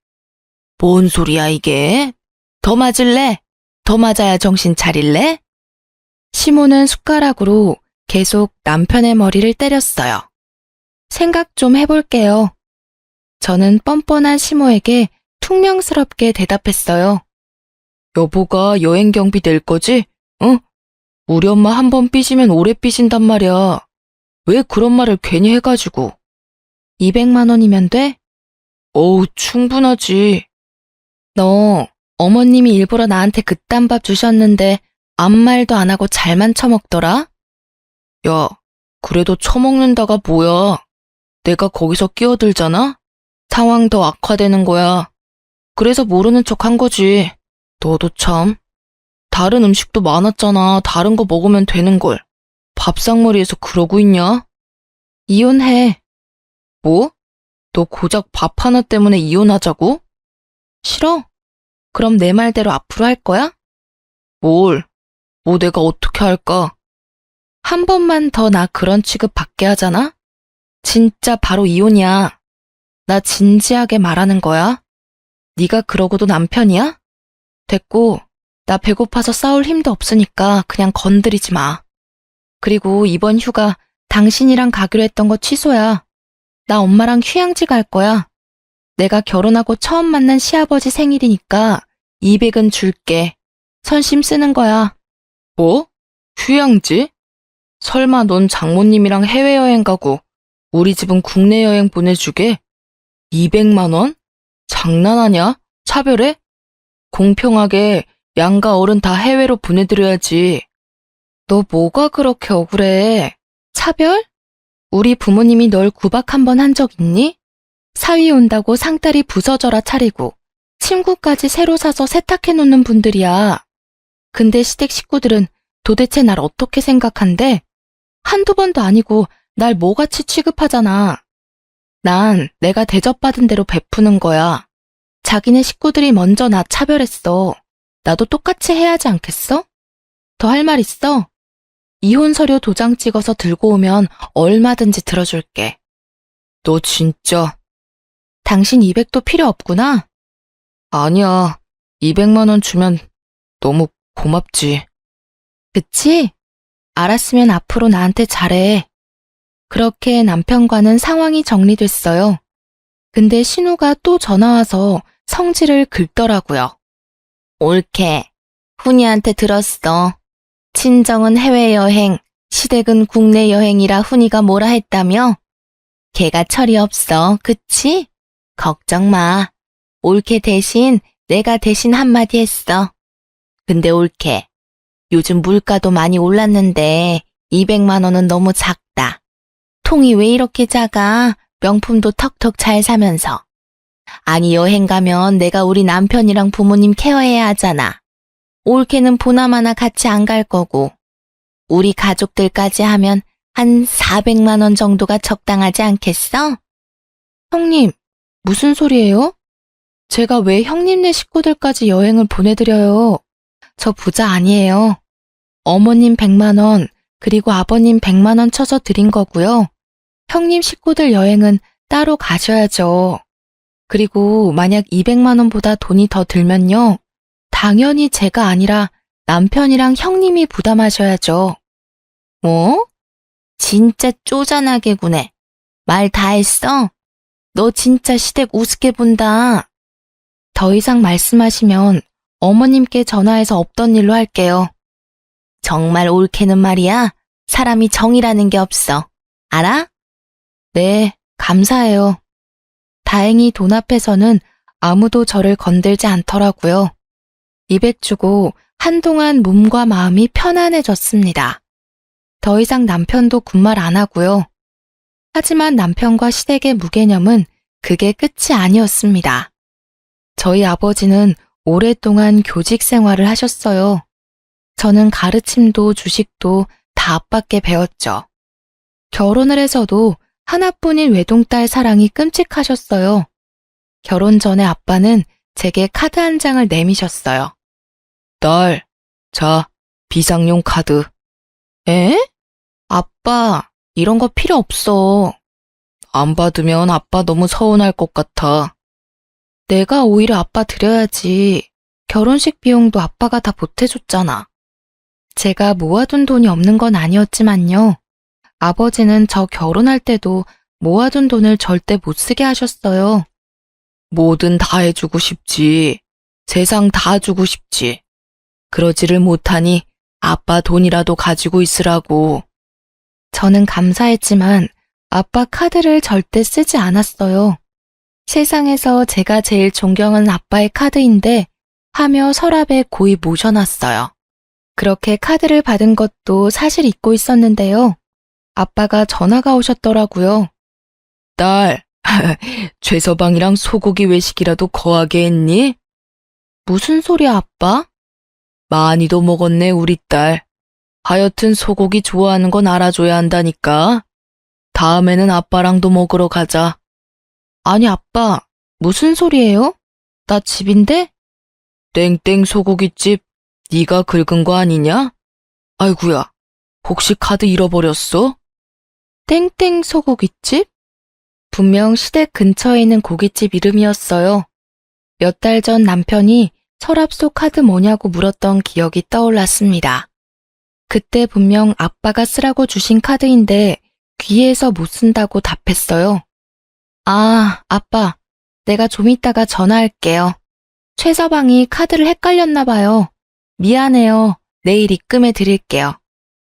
뭔 소리야 이게? 더 맞을래? 더 맞아야 정신 차릴래? 시모는 숟가락으로 계속 남편의 머리를 때렸어요. 생각 좀 해볼게요. 저는 뻔뻔한 시모에게 퉁명스럽게 대답했어요. 여보가 여행 경비 낼 거지? 응? 우리 엄마 한 번 삐지면 오래 삐진단 말이야. 왜 그런 말을 괜히 해가지고. 200만 원이면 돼? 어우, 충분하지. 너 어머님이 일부러 나한테 그딴 밥 주셨는데 아무 말도 안 하고 잘만 처먹더라? 야, 그래도 처먹는다가 뭐야. 내가 거기서 끼어들잖아? 상황 더 악화되는 거야. 그래서 모르는 척 한 거지. 너도 참. 다른 음식도 많았잖아. 다른 거 먹으면 되는걸. 밥상머리에서 그러고 있냐? 이혼해. 뭐? 너 고작 밥 하나 때문에 이혼하자고? 싫어? 그럼 내 말대로 앞으로 할 거야? 뭘? 뭐 내가 어떻게 할까? 한 번만 더 나 그런 취급 받게 하잖아? 진짜 바로 이혼이야. 나 진지하게 말하는 거야. 네가 그러고도 남편이야? 됐고, 나 배고파서 싸울 힘도 없으니까 그냥 건드리지 마. 그리고 이번 휴가 당신이랑 가기로 했던 거 취소야. 나 엄마랑 휴양지 갈 거야. 내가 결혼하고 처음 만난 시아버지 생일이니까 200은 줄게. 선심 쓰는 거야. 뭐? 휴양지? 설마 넌 장모님이랑 해외여행 가고 우리 집은 국내 여행 보내주게? 200만 원? 장난하냐? 차별해? 공평하게 양가 어른 다 해외로 보내드려야지. 너 뭐가 그렇게 억울해? 차별? 우리 부모님이 널 구박 한 번 한 적 있니? 사위 온다고 상다리 부서져라 차리고 침구까지 새로 사서 세탁해 놓는 분들이야. 근데 시댁 식구들은 도대체 날 어떻게 생각한대? 한두 번도 아니고 날 뭐같이 취급하잖아. 난 내가 대접받은 대로 베푸는 거야. 자기네 식구들이 먼저 나 차별했어. 나도 똑같이 해야지 않겠어? 더 할 말 있어? 이혼 서류 도장 찍어서 들고 오면 얼마든지 들어줄게. 너 진짜. 당신 200도 필요 없구나? 아니야. 200만 원 주면 너무 고맙지. 그치? 알았으면 앞으로 나한테 잘해. 그렇게 남편과는 상황이 정리됐어요. 근데 신우가 또 전화와서 성질을 긁더라고요. 옳게. 훈이한테 들었어. 친정은 해외여행, 시댁은 국내 여행이라 훈이가 뭐라 했다며? 걔가 철이 없어, 그치? 걱정 마. 옳게 대신 내가 대신 한마디 했어. 근데 옳게. 요즘 물가도 많이 올랐는데 200만 원은 너무 작다. 통이 왜 이렇게 작아? 명품도 턱턱 잘 사면서. 아니 여행 가면 내가 우리 남편이랑 부모님 케어해야 하잖아. 올케는 보나마나 같이 안 갈 거고. 우리 가족들까지 하면 한 400만 원 정도가 적당하지 않겠어? 형님, 무슨 소리예요? 제가 왜 형님네 식구들까지 여행을 보내드려요? 저 부자 아니에요. 어머님 100만 원, 그리고 아버님 100만 원 쳐서 드린 거고요. 형님 식구들 여행은 따로 가셔야죠. 그리고 만약 200만 원보다 돈이 더 들면요. 당연히 제가 아니라 남편이랑 형님이 부담하셔야죠. 뭐? 진짜 쪼잔하게 구네. 말 다 했어? 너 진짜 시댁 우습게 본다. 더 이상 말씀하시면 어머님께 전화해서 없던 일로 할게요. 정말 옳게는 말이야. 사람이 정이라는 게 없어. 알아? 네, 감사해요. 다행히 돈 앞에서는 아무도 저를 건들지 않더라고요. 200 주고 한동안 몸과 마음이 편안해졌습니다. 더 이상 남편도 군말 안 하고요. 하지만 남편과 시댁의 무개념은 그게 끝이 아니었습니다. 저희 아버지는 오랫동안 교직 생활을 하셨어요. 저는 가르침도 주식도 다 아빠께 배웠죠. 결혼을 해서도 하나뿐인 외동딸 사랑이 끔찍하셨어요. 결혼 전에 아빠는 제게 카드 한 장을 내미셨어요. 딸, 자, 비상용 카드. 에? 아빠, 이런 거 필요 없어. 안 받으면 아빠 너무 서운할 것 같아. 내가 오히려 아빠 드려야지. 결혼식 비용도 아빠가 다 보태줬잖아. 제가 모아둔 돈이 없는 건 아니었지만요. 아버지는 저 결혼할 때도 모아둔 돈을 절대 못 쓰게 하셨어요. 뭐든 다 해주고 싶지. 세상 다 주고 싶지. 그러지를 못하니 아빠 돈이라도 가지고 있으라고. 저는 감사했지만 아빠 카드를 절대 쓰지 않았어요. 세상에서 제가 제일 존경하는 아빠의 카드인데 하며 서랍에 고이 모셔놨어요. 그렇게 카드를 받은 것도 사실 잊고 있었는데요. 아빠가 전화가 오셨더라고요. 딸, 최서방이랑 소고기 외식이라도 거하게 했니? 무슨 소리야, 아빠? 많이도 먹었네, 우리 딸. 하여튼 소고기 좋아하는 건 알아줘야 한다니까. 다음에는 아빠랑도 먹으러 가자. 아니, 아빠, 무슨 소리예요? 나 집인데? 땡땡 소고기집, 네가 긁은 거 아니냐? 아이구야, 혹시 카드 잃어버렸어? 땡땡 소고기집? 분명 시댁 근처에 있는 고깃집 이름이었어요. 몇 달 전 남편이 서랍 속 카드 뭐냐고 물었던 기억이 떠올랐습니다. 그때 분명 아빠가 쓰라고 주신 카드인데 귀에서 못 쓴다고 답했어요. 아, 아빠, 내가 좀 이따가 전화할게요. 최서방이 카드를 헷갈렸나 봐요. 미안해요. 내일 입금해 드릴게요.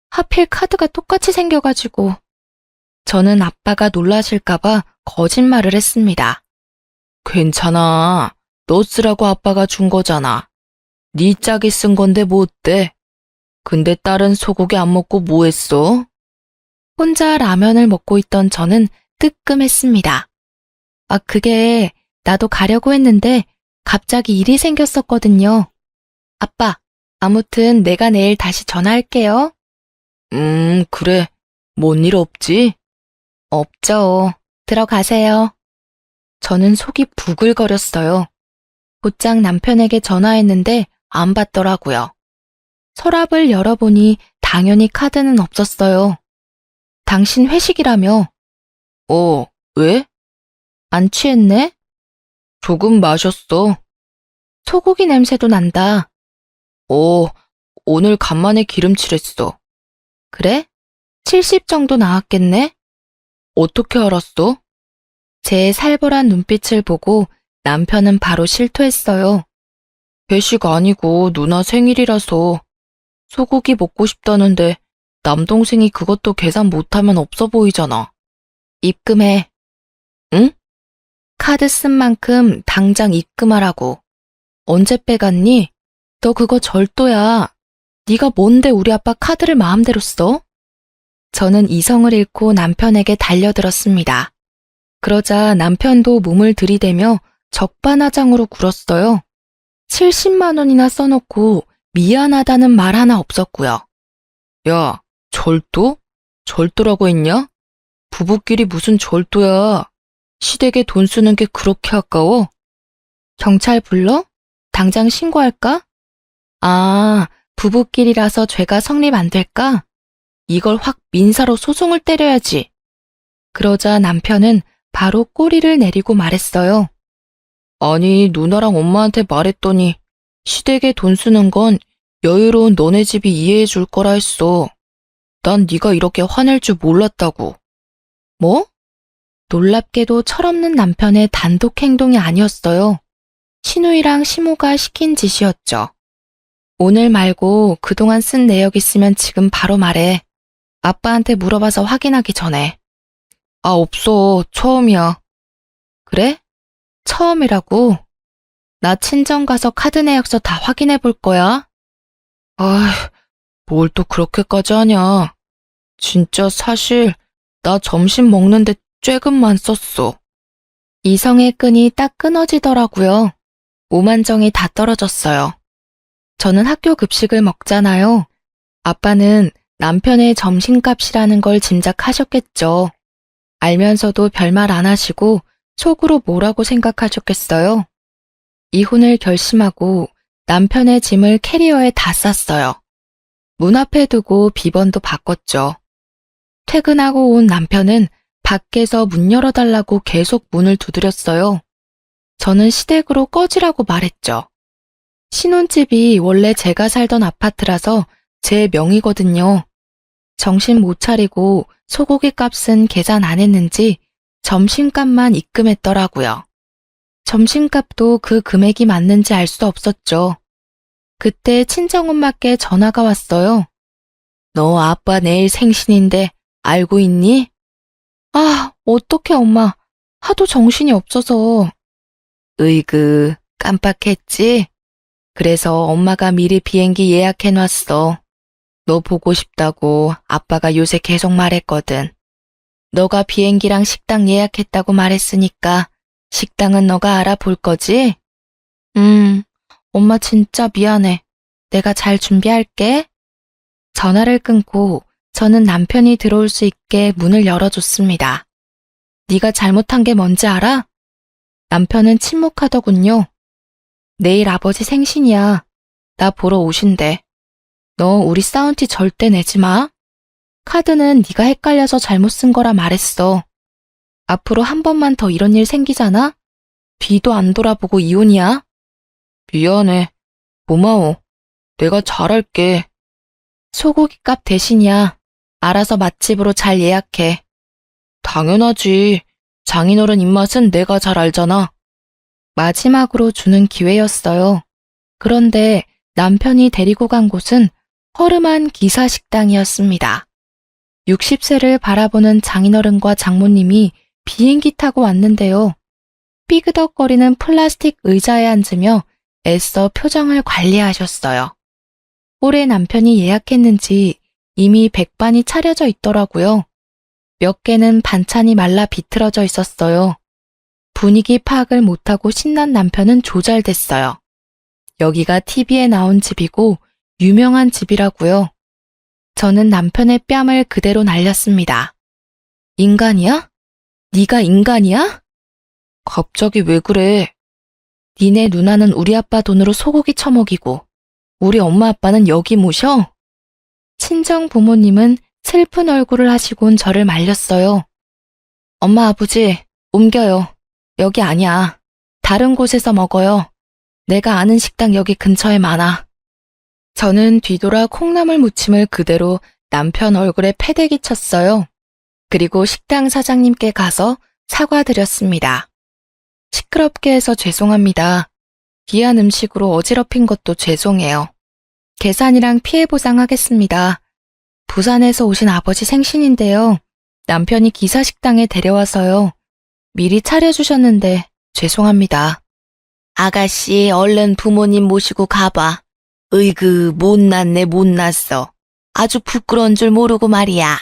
하필 카드가 똑같이 생겨가지고. 저는 아빠가 놀라실까봐 거짓말을 했습니다. 괜찮아. 너 쓰라고 아빠가 준 거잖아. 네 짝이 쓴 건데 뭐 어때? 근데 딸은 소고기 안 먹고 뭐 했어? 혼자 라면을 먹고 있던 저는 뜨끔했습니다. 아, 그게 나도 가려고 했는데 갑자기 일이 생겼었거든요. 아빠, 아무튼 내가 내일 다시 전화할게요. 그래. 뭔 일 없지? 없죠. 들어가세요. 저는 속이 부글거렸어요. 곧장 남편에게 전화했는데 안 받더라고요. 서랍을 열어보니 당연히 카드는 없었어요. 당신 회식이라며? 왜? 안 취했네? 조금 마셨어. 소고기 냄새도 난다. 오늘 간만에 기름칠했어. 그래? 70 정도 나왔겠네? 어떻게 알았어? 제 살벌한 눈빛을 보고 남편은 바로 실토했어요. 회식 아니고 누나 생일이라서 소고기 먹고 싶다는데 남동생이 그것도 계산 못하면 없어 보이잖아. 입금해. 응? 카드 쓴 만큼 당장 입금하라고. 언제 빼갔니? 너 그거 절도야. 네가 뭔데 우리 아빠 카드를 마음대로 써? 저는 이성을 잃고 남편에게 달려들었습니다. 그러자 남편도 몸을 들이대며 적반하장으로 굴었어요. 70만 원이나 써놓고 미안하다는 말 하나 없었고요. 야, 절도? 절도라고 했냐? 부부끼리 무슨 절도야. 시댁에 돈 쓰는 게 그렇게 아까워? 경찰 불러? 당장 신고할까? 아, 부부끼리라서 죄가 성립 안 될까? 이걸 확 민사로 소송을 때려야지. 그러자 남편은 바로 꼬리를 내리고 말했어요. 아니, 누나랑 엄마한테 말했더니 시댁에 돈 쓰는 건 여유로운 너네 집이 이해해 줄 거라 했어. 난 네가 이렇게 화낼 줄 몰랐다고. 뭐? 놀랍게도 철없는 남편의 단독 행동이 아니었어요. 신우이랑 시모가 시킨 짓이었죠. 오늘 말고 그동안 쓴 내역 있으면 지금 바로 말해. 아빠한테 물어봐서 확인하기 전에. 아, 없어. 처음이야. 그래? 처음이라고? 나 친정 가서 카드 내역서 다 확인해 볼 거야. 아이, 뭘 또 그렇게까지 하냐. 진짜 사실 나 점심 먹는데 쬐금만 썼어. 이성의 끈이 딱 끊어지더라고요. 오만정이 다 떨어졌어요. 저는 학교 급식을 먹잖아요. 아빠는 남편의 점심값이라는 걸 짐작하셨겠죠. 알면서도 별말 안 하시고 속으로 뭐라고 생각하셨겠어요? 이혼을 결심하고 남편의 짐을 캐리어에 다 쌌어요. 문 앞에 두고 비번도 바꿨죠. 퇴근하고 온 남편은 밖에서 문 열어달라고 계속 문을 두드렸어요. 저는 시댁으로 꺼지라고 말했죠. 신혼집이 원래 제가 살던 아파트라서 제 명의거든요. 정신 못 차리고 소고기 값은 계산 안 했는지 점심값만 입금했더라고요. 점심값도 그 금액이 맞는지 알 수 없었죠. 그때 친정엄마께 전화가 왔어요. 너 아빠 내일 생신인데 알고 있니? 아, 어떡해 엄마. 하도 정신이 없어서. 으이그, 깜빡했지? 그래서 엄마가 미리 비행기 예약해놨어. 너 보고 싶다고 아빠가 요새 계속 말했거든. 너가 비행기랑 식당 예약했다고 말했으니까 식당은 너가 알아볼 거지? 엄마 진짜 미안해. 내가 잘 준비할게. 전화를 끊고 저는 남편이 들어올 수 있게 문을 열어줬습니다. 네가 잘못한 게 뭔지 알아? 남편은 침묵하더군요. 내일 아버지 생신이야. 나 보러 오신대. 너 우리 싸운 티 절대 내지 마. 카드는 네가 헷갈려서 잘못 쓴 거라 말했어. 앞으로 한 번만 더 이런 일 생기잖아? 뒤도 안 돌아보고 이혼이야. 미안해. 고마워. 내가 잘할게. 소고기 값 대신이야. 알아서 맛집으로 잘 예약해. 당연하지. 장인어른 입맛은 내가 잘 알잖아. 마지막으로 주는 기회였어요. 그런데 남편이 데리고 간 곳은 허름한 기사식당이었습니다. 60세를 바라보는 장인어른과 장모님이 비행기 타고 왔는데요. 삐그덕거리는 플라스틱 의자에 앉으며 애써 표정을 관리하셨어요. 올해 남편이 예약했는지 이미 백반이 차려져 있더라고요. 몇 개는 반찬이 말라 비틀어져 있었어요. 분위기 파악을 못하고 신난 남편은 조잘됐어요. 여기가 TV에 나온 집이고 유명한 집이라고요. 저는 남편의 뺨을 그대로 날렸습니다. 인간이야? 네가 인간이야? 갑자기 왜 그래? 니네 누나는 우리 아빠 돈으로 소고기 처먹이고 우리 엄마 아빠는 여기 모셔? 친정 부모님은 슬픈 얼굴을 하시곤 저를 말렸어요. 엄마 아버지 옮겨요. 여기 아니야. 다른 곳에서 먹어요. 내가 아는 식당 여기 근처에 많아. 저는 뒤돌아 콩나물 무침을 그대로 남편 얼굴에 패대기 쳤어요. 그리고 식당 사장님께 가서 사과드렸습니다. 시끄럽게 해서 죄송합니다. 귀한 음식으로 어지럽힌 것도 죄송해요. 계산이랑 피해 보상하겠습니다. 부산에서 오신 아버지 생신인데요. 남편이 기사식당에 데려와서요. 미리 차려주셨는데 죄송합니다. 아가씨 얼른 부모님 모시고 가봐. 으이그 못났네 못났어. 아주 부끄러운 줄 모르고 말이야.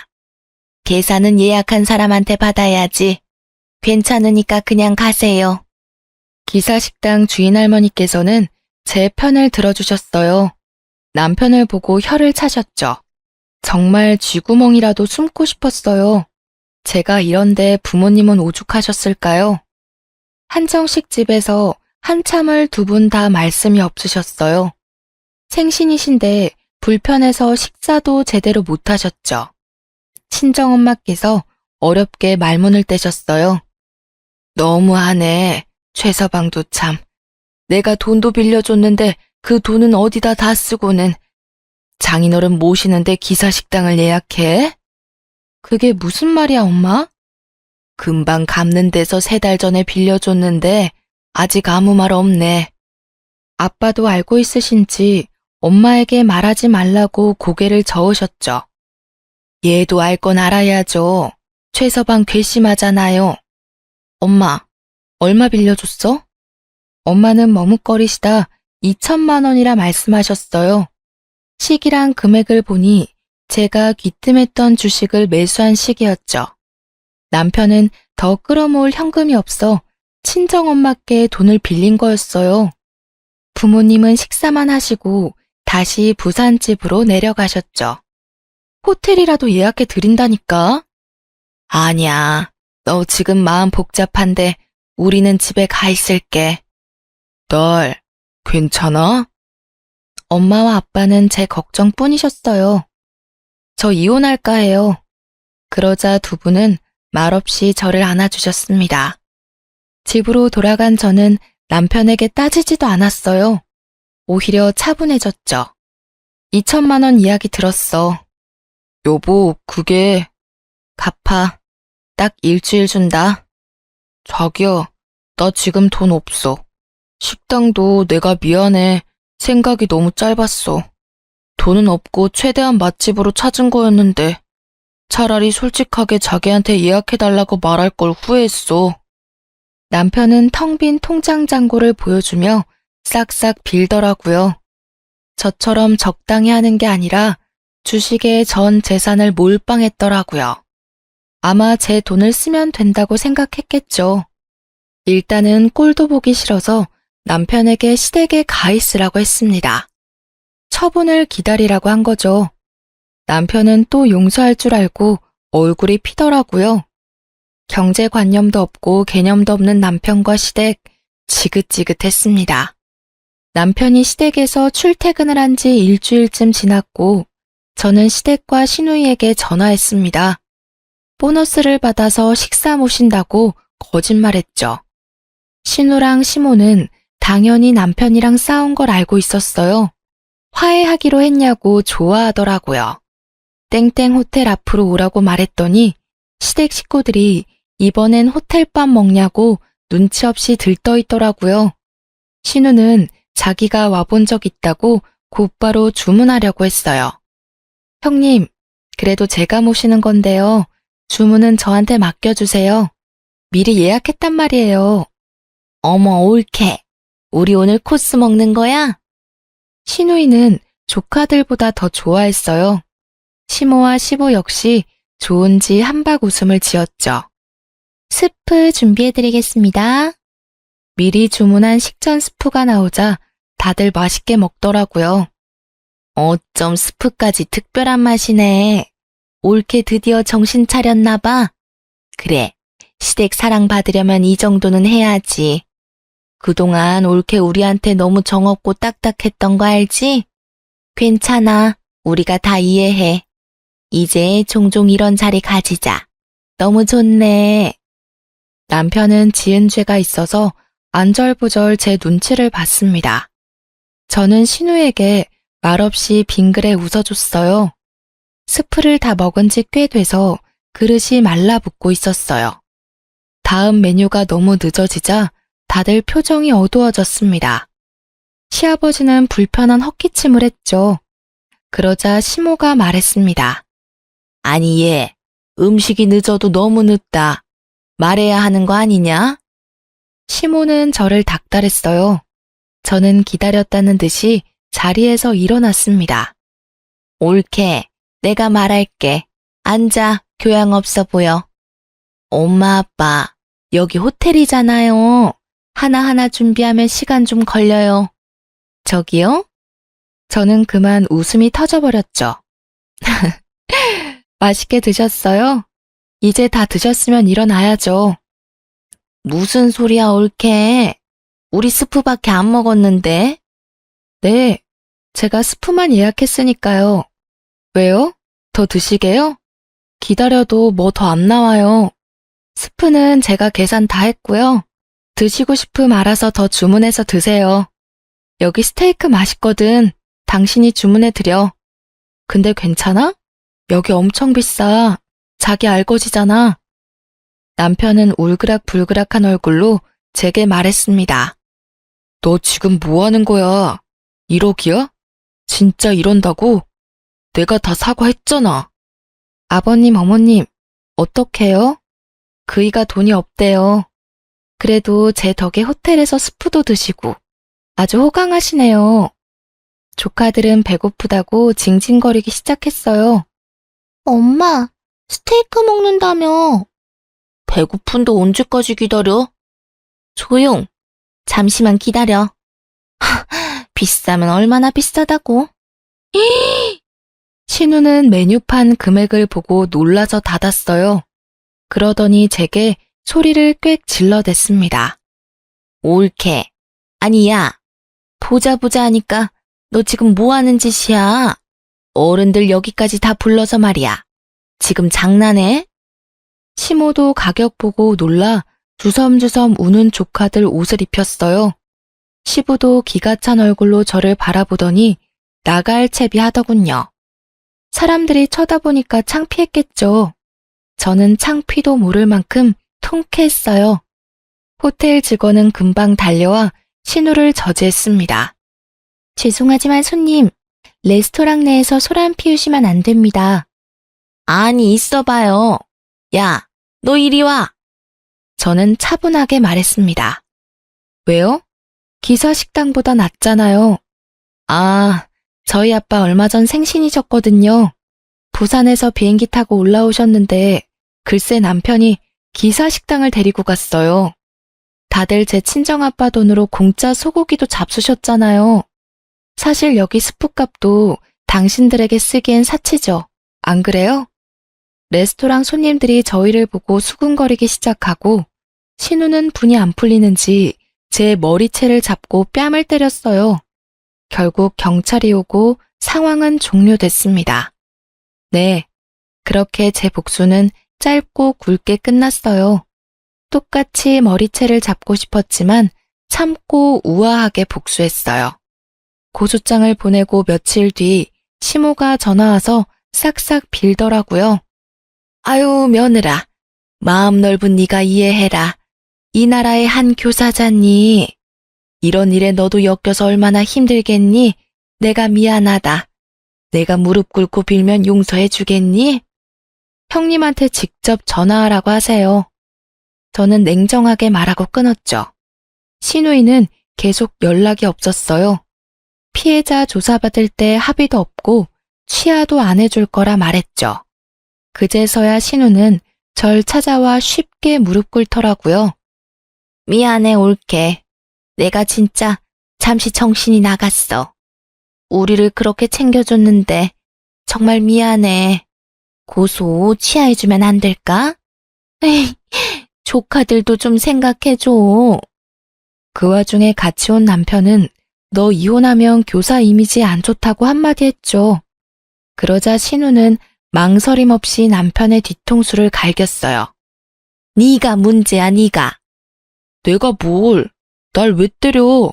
계산은 예약한 사람한테 받아야지. 괜찮으니까 그냥 가세요. 기사식당 주인 할머니께서는 제 편을 들어주셨어요. 남편을 보고 혀를 차셨죠. 정말 쥐구멍이라도 숨고 싶었어요. 제가 이런데 부모님은 오죽하셨을까요? 한정식 집에서 한참을 두 분 다 말씀이 없으셨어요. 생신이신데 불편해서 식사도 제대로 못하셨죠. 친정엄마께서 어렵게 말문을 떼셨어요. 너무하네. 최서방도 참. 내가 돈도 빌려줬는데 그 돈은 어디다 다 쓰고는 장인어른 모시는데 기사식당을 예약해? 그게 무슨 말이야, 엄마? 금방 갚는 데서 3달 전에 빌려줬는데 아직 아무 말 없네. 아빠도 알고 있으신지 엄마에게 말하지 말라고 고개를 저으셨죠. 얘도 알 건 알아야죠. 최서방 괘씸하잖아요. 엄마, 얼마 빌려줬어? 엄마는 머뭇거리시다 2천만 원이라 말씀하셨어요. 시기랑 금액을 보니 제가 귀뜸했던 주식을 매수한 시기였죠. 남편은 더 끌어모을 현금이 없어 친정엄마께 돈을 빌린 거였어요. 부모님은 식사만 하시고 다시 부산집으로 내려가셨죠. 호텔이라도 예약해 드린다니까. 아니야. 너 지금 마음 복잡한데 우리는 집에 가 있을게. 딸, 괜찮아? 엄마와 아빠는 제 걱정뿐이셨어요. 저 이혼할까 해요. 그러자 두 분은 말없이 저를 안아주셨습니다. 집으로 돌아간 저는 남편에게 따지지도 않았어요. 오히려 차분해졌죠. 2천만 원 이야기 들었어. 여보, 그게... 갚아. 딱 일주일 준다. 자기야, 나 지금 돈 없어. 식당도 내가 미안해. 생각이 너무 짧았어. 돈은 없고 최대한 맛집으로 찾은 거였는데 차라리 솔직하게 자기한테 예약해달라고 말할 걸 후회했어. 남편은 텅 빈 통장 잔고를 보여주며 싹싹 빌더라고요. 저처럼 적당히 하는 게 아니라 주식에 전 재산을 몰빵했더라고요. 아마 제 돈을 쓰면 된다고 생각했겠죠. 일단은 꼴도 보기 싫어서 남편에게 시댁에 가 있으라고 했습니다. 처분을 기다리라고 한 거죠. 남편은 또 용서할 줄 알고 얼굴이 피더라고요. 경제관념도 없고 개념도 없는 남편과 시댁, 지긋지긋했습니다. 남편이 시댁에서 출퇴근을 한 지 일주일쯤 지났고 저는 시댁과 시누이에게 전화했습니다. 보너스를 받아서 식사 모신다고 거짓말했죠. 신우랑 시모는 당연히 남편이랑 싸운 걸 알고 있었어요. 화해하기로 했냐고 좋아하더라고요. 땡땡 호텔 앞으로 오라고 말했더니 시댁 식구들이 이번엔 호텔밥 먹냐고 눈치 없이 들떠있더라고요. 신우는 자기가 와본 적 있다고 곧바로 주문하려고 했어요. 형님, 그래도 제가 모시는 건데요. 주문은 저한테 맡겨주세요. 미리 예약했단 말이에요. 어머, 옳게. 우리 오늘 코스 먹는 거야? 시누이는 조카들보다 더 좋아했어요. 시모와 시부 역시 좋은지 한박 웃음을 지었죠. 스프 준비해드리겠습니다. 미리 주문한 식전 스프가 나오자 다들 맛있게 먹더라고요. 어쩜 스프까지 특별한 맛이네. 옳게 드디어 정신 차렸나 봐. 그래, 시댁 사랑받으려면 이 정도는 해야지. 그동안 옳게 우리한테 너무 정없고 딱딱했던 거 알지? 괜찮아. 우리가 다 이해해. 이제 종종 이런 자리 가지자. 너무 좋네. 남편은 지은 죄가 있어서 안절부절 제 눈치를 봤습니다. 저는 신우에게 말없이 빙그레 웃어줬어요. 스프를 다 먹은 지 꽤 돼서 그릇이 말라붙고 있었어요. 다음 메뉴가 너무 늦어지자 다들 표정이 어두워졌습니다. 시아버지는 불편한 헛기침을 했죠. 그러자 시모가 말했습니다. 아니 얘, 음식이 늦어도 너무 늦다. 말해야 하는 거 아니냐? 시모는 저를 닥달했어요. 저는 기다렸다는 듯이 자리에서 일어났습니다. 옳게, 내가 말할게. 앉아, 교양 없어 보여. 엄마 아빠, 여기 호텔이잖아요. 하나하나 준비하면 시간 좀 걸려요. 저기요? 저는 그만 웃음이 터져버렸죠. 맛있게 드셨어요? 이제 다 드셨으면 일어나야죠. 무슨 소리야, 옳게. 우리 스프밖에 안 먹었는데. 네, 제가 스프만 예약했으니까요. 왜요? 더 드시게요? 기다려도 뭐 더 안 나와요. 스프는 제가 계산 다 했고요. 드시고 싶음 알아서 더 주문해서 드세요. 여기 스테이크 맛있거든. 당신이 주문해드려. 근데 괜찮아? 여기 엄청 비싸. 자기 알거지잖아. 남편은 울그락불그락한 얼굴로 제게 말했습니다. 너 지금 뭐 하는 거야? 1억이야? 진짜 이런다고? 내가 다 사과했잖아. 아버님, 어머님, 어떡해요? 그이가 돈이 없대요. 그래도 제 덕에 호텔에서 스프도 드시고 아주 호강하시네요. 조카들은 배고프다고 징징거리기 시작했어요. 엄마, 스테이크 먹는다며. 배고픈데 언제까지 기다려? 조용. 잠시만 기다려. 비싸면 얼마나 비싸다고? 신우는 메뉴판 금액을 보고 놀라서 닫았어요. 그러더니 제게 소리를 꽥 질러댔습니다. 옳게. 아니야. 보자 하니까 너 지금 뭐 하는 짓이야? 어른들 여기까지 다 불러서 말이야. 지금 장난해? 시모도 가격 보고 놀라 주섬주섬 우는 조카들 옷을 입혔어요. 시부도 기가 찬 얼굴로 저를 바라보더니 나갈 채비 하더군요. 사람들이 쳐다보니까 창피했겠죠. 저는 창피도 모를 만큼 통쾌했어요. 호텔 직원은 금방 달려와 신우를 저지했습니다. 죄송하지만 손님, 레스토랑 내에서 소란 피우시면 안 됩니다. 아니, 있어봐요. 야, 너 이리 와. 저는 차분하게 말했습니다. 왜요? 기사 식당보다 낫잖아요. 아, 저희 아빠 얼마 전 생신이셨거든요. 부산에서 비행기 타고 올라오셨는데 글쎄 남편이 기사 식당을 데리고 갔어요. 다들 제 친정아빠 돈으로 공짜 소고기도 잡수셨잖아요. 사실 여기 스프값도 당신들에게 쓰기엔 사치죠. 안 그래요? 레스토랑 손님들이 저희를 보고 수군거리기 시작하고 신우는 분이 안 풀리는지 제 머리채를 잡고 뺨을 때렸어요. 결국 경찰이 오고 상황은 종료됐습니다. 네, 그렇게 제 복수는 짧고 굵게 끝났어요. 똑같이 머리채를 잡고 싶었지만 참고 우아하게 복수했어요. 고소장을 보내고 며칠 뒤 시모가 전화와서 싹싹 빌더라고요. 아유 며느라, 마음 넓은 네가 이해해라. 이 나라의 한 교사잖니. 이런 일에 너도 엮여서 얼마나 힘들겠니? 내가 미안하다. 내가 무릎 꿇고 빌면 용서해 주겠니? 형님한테 직접 전화하라고 하세요. 저는 냉정하게 말하고 끊었죠. 신우이는 계속 연락이 없었어요. 피해자 조사받을 때 합의도 없고 취하도 안 해줄 거라 말했죠. 그제서야 신우는 절 찾아와 쉽게 무릎 꿇더라고요. 미안해 올케. 내가 진짜 잠시 정신이 나갔어. 우리를 그렇게 챙겨줬는데 정말 미안해. 고소 취하해주면 안 될까? 에이, 조카들도 좀 생각해줘. 그 와중에 같이 온 남편은 너 이혼하면 교사 이미지 안 좋다고 한마디 했죠. 그러자 신우는 망설임 없이 남편의 뒤통수를 갈겼어요. 네가 문제야, 네가. 내가 뭘? 날 왜 때려?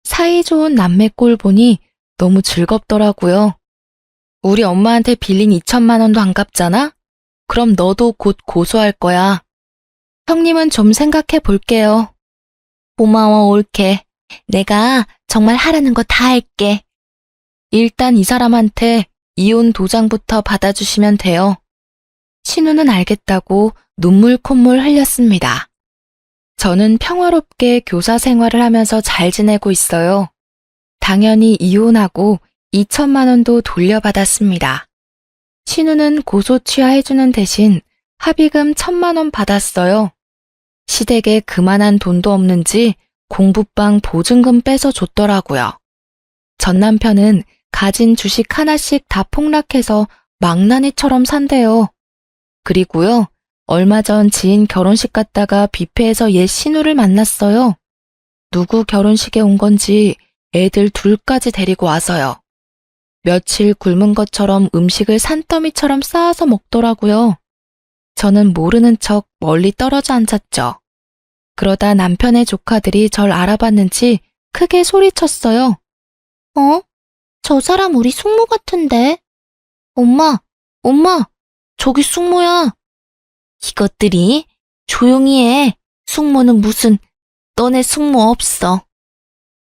사이 좋은 남매 꼴 보니 너무 즐겁더라고요. 우리 엄마한테 빌린 2천만 원도 안 갚잖아? 그럼 너도 곧 고소할 거야. 형님은 좀 생각해 볼게요. 고마워, 올케. 내가 정말 하라는 거 다 할게. 일단 이 사람한테 이혼 도장부터 받아주시면 돼요. 신우는 알겠다고 눈물 콧물 흘렸습니다. 저는 평화롭게 교사 생활을 하면서 잘 지내고 있어요. 당연히 이혼하고 2천만 원도 돌려받았습니다. 신우는 고소 취하해주는 대신 합의금 1,000만 원 받았어요. 시댁에 그만한 돈도 없는지 공부방 보증금 빼서 줬더라고요. 전 남편은 가진 주식 하나씩 다 폭락해서 망나니처럼 산대요. 그리고요, 얼마 전 지인 결혼식 갔다가 뷔페에서 옛 신우를 만났어요. 누구 결혼식에 온 건지 애들 둘까지 데리고 와서요. 며칠 굶은 것처럼 음식을 산더미처럼 쌓아서 먹더라고요. 저는 모르는 척 멀리 떨어져 앉았죠. 그러다 남편의 조카들이 절 알아봤는지 크게 소리쳤어요. 어? 저 사람 우리 숙모 같은데? 엄마, 저기 숙모야. 이것들이 조용히 해. 숙모는 무슨, 너네 숙모 없어.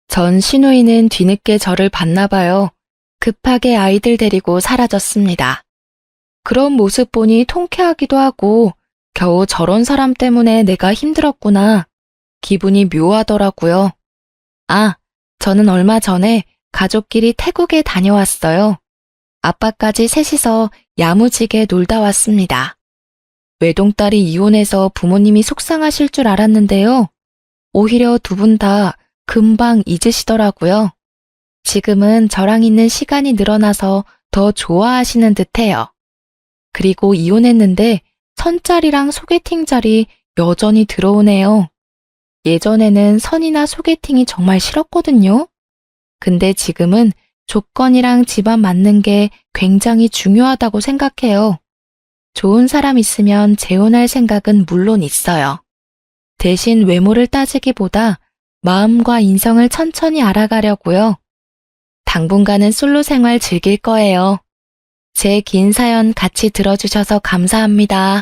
전 시누이는 뒤늦게 저를 봤나 봐요. 급하게 아이들 데리고 사라졌습니다. 그런 모습 보니 통쾌하기도 하고 겨우 저런 사람 때문에 내가 힘들었구나. 기분이 묘하더라고요. 아, 저는 얼마 전에 가족끼리 태국에 다녀왔어요. 아빠까지 셋이서 야무지게 놀다 왔습니다. 외동딸이 이혼해서 부모님이 속상하실 줄 알았는데요. 오히려 두 분 다 금방 잊으시더라고요. 지금은 저랑 있는 시간이 늘어나서 더 좋아하시는 듯해요. 그리고 이혼했는데 선짤이랑 소개팅 짤이 여전히 들어오네요. 예전에는 선이나 소개팅이 정말 싫었거든요. 근데 지금은 조건이랑 집안 맞는 게 굉장히 중요하다고 생각해요. 좋은 사람 있으면 재혼할 생각은 물론 있어요. 대신 외모를 따지기보다 마음과 인성을 천천히 알아가려고요. 당분간은 솔로 생활 즐길 거예요. 제 긴 사연 같이 들어주셔서 감사합니다.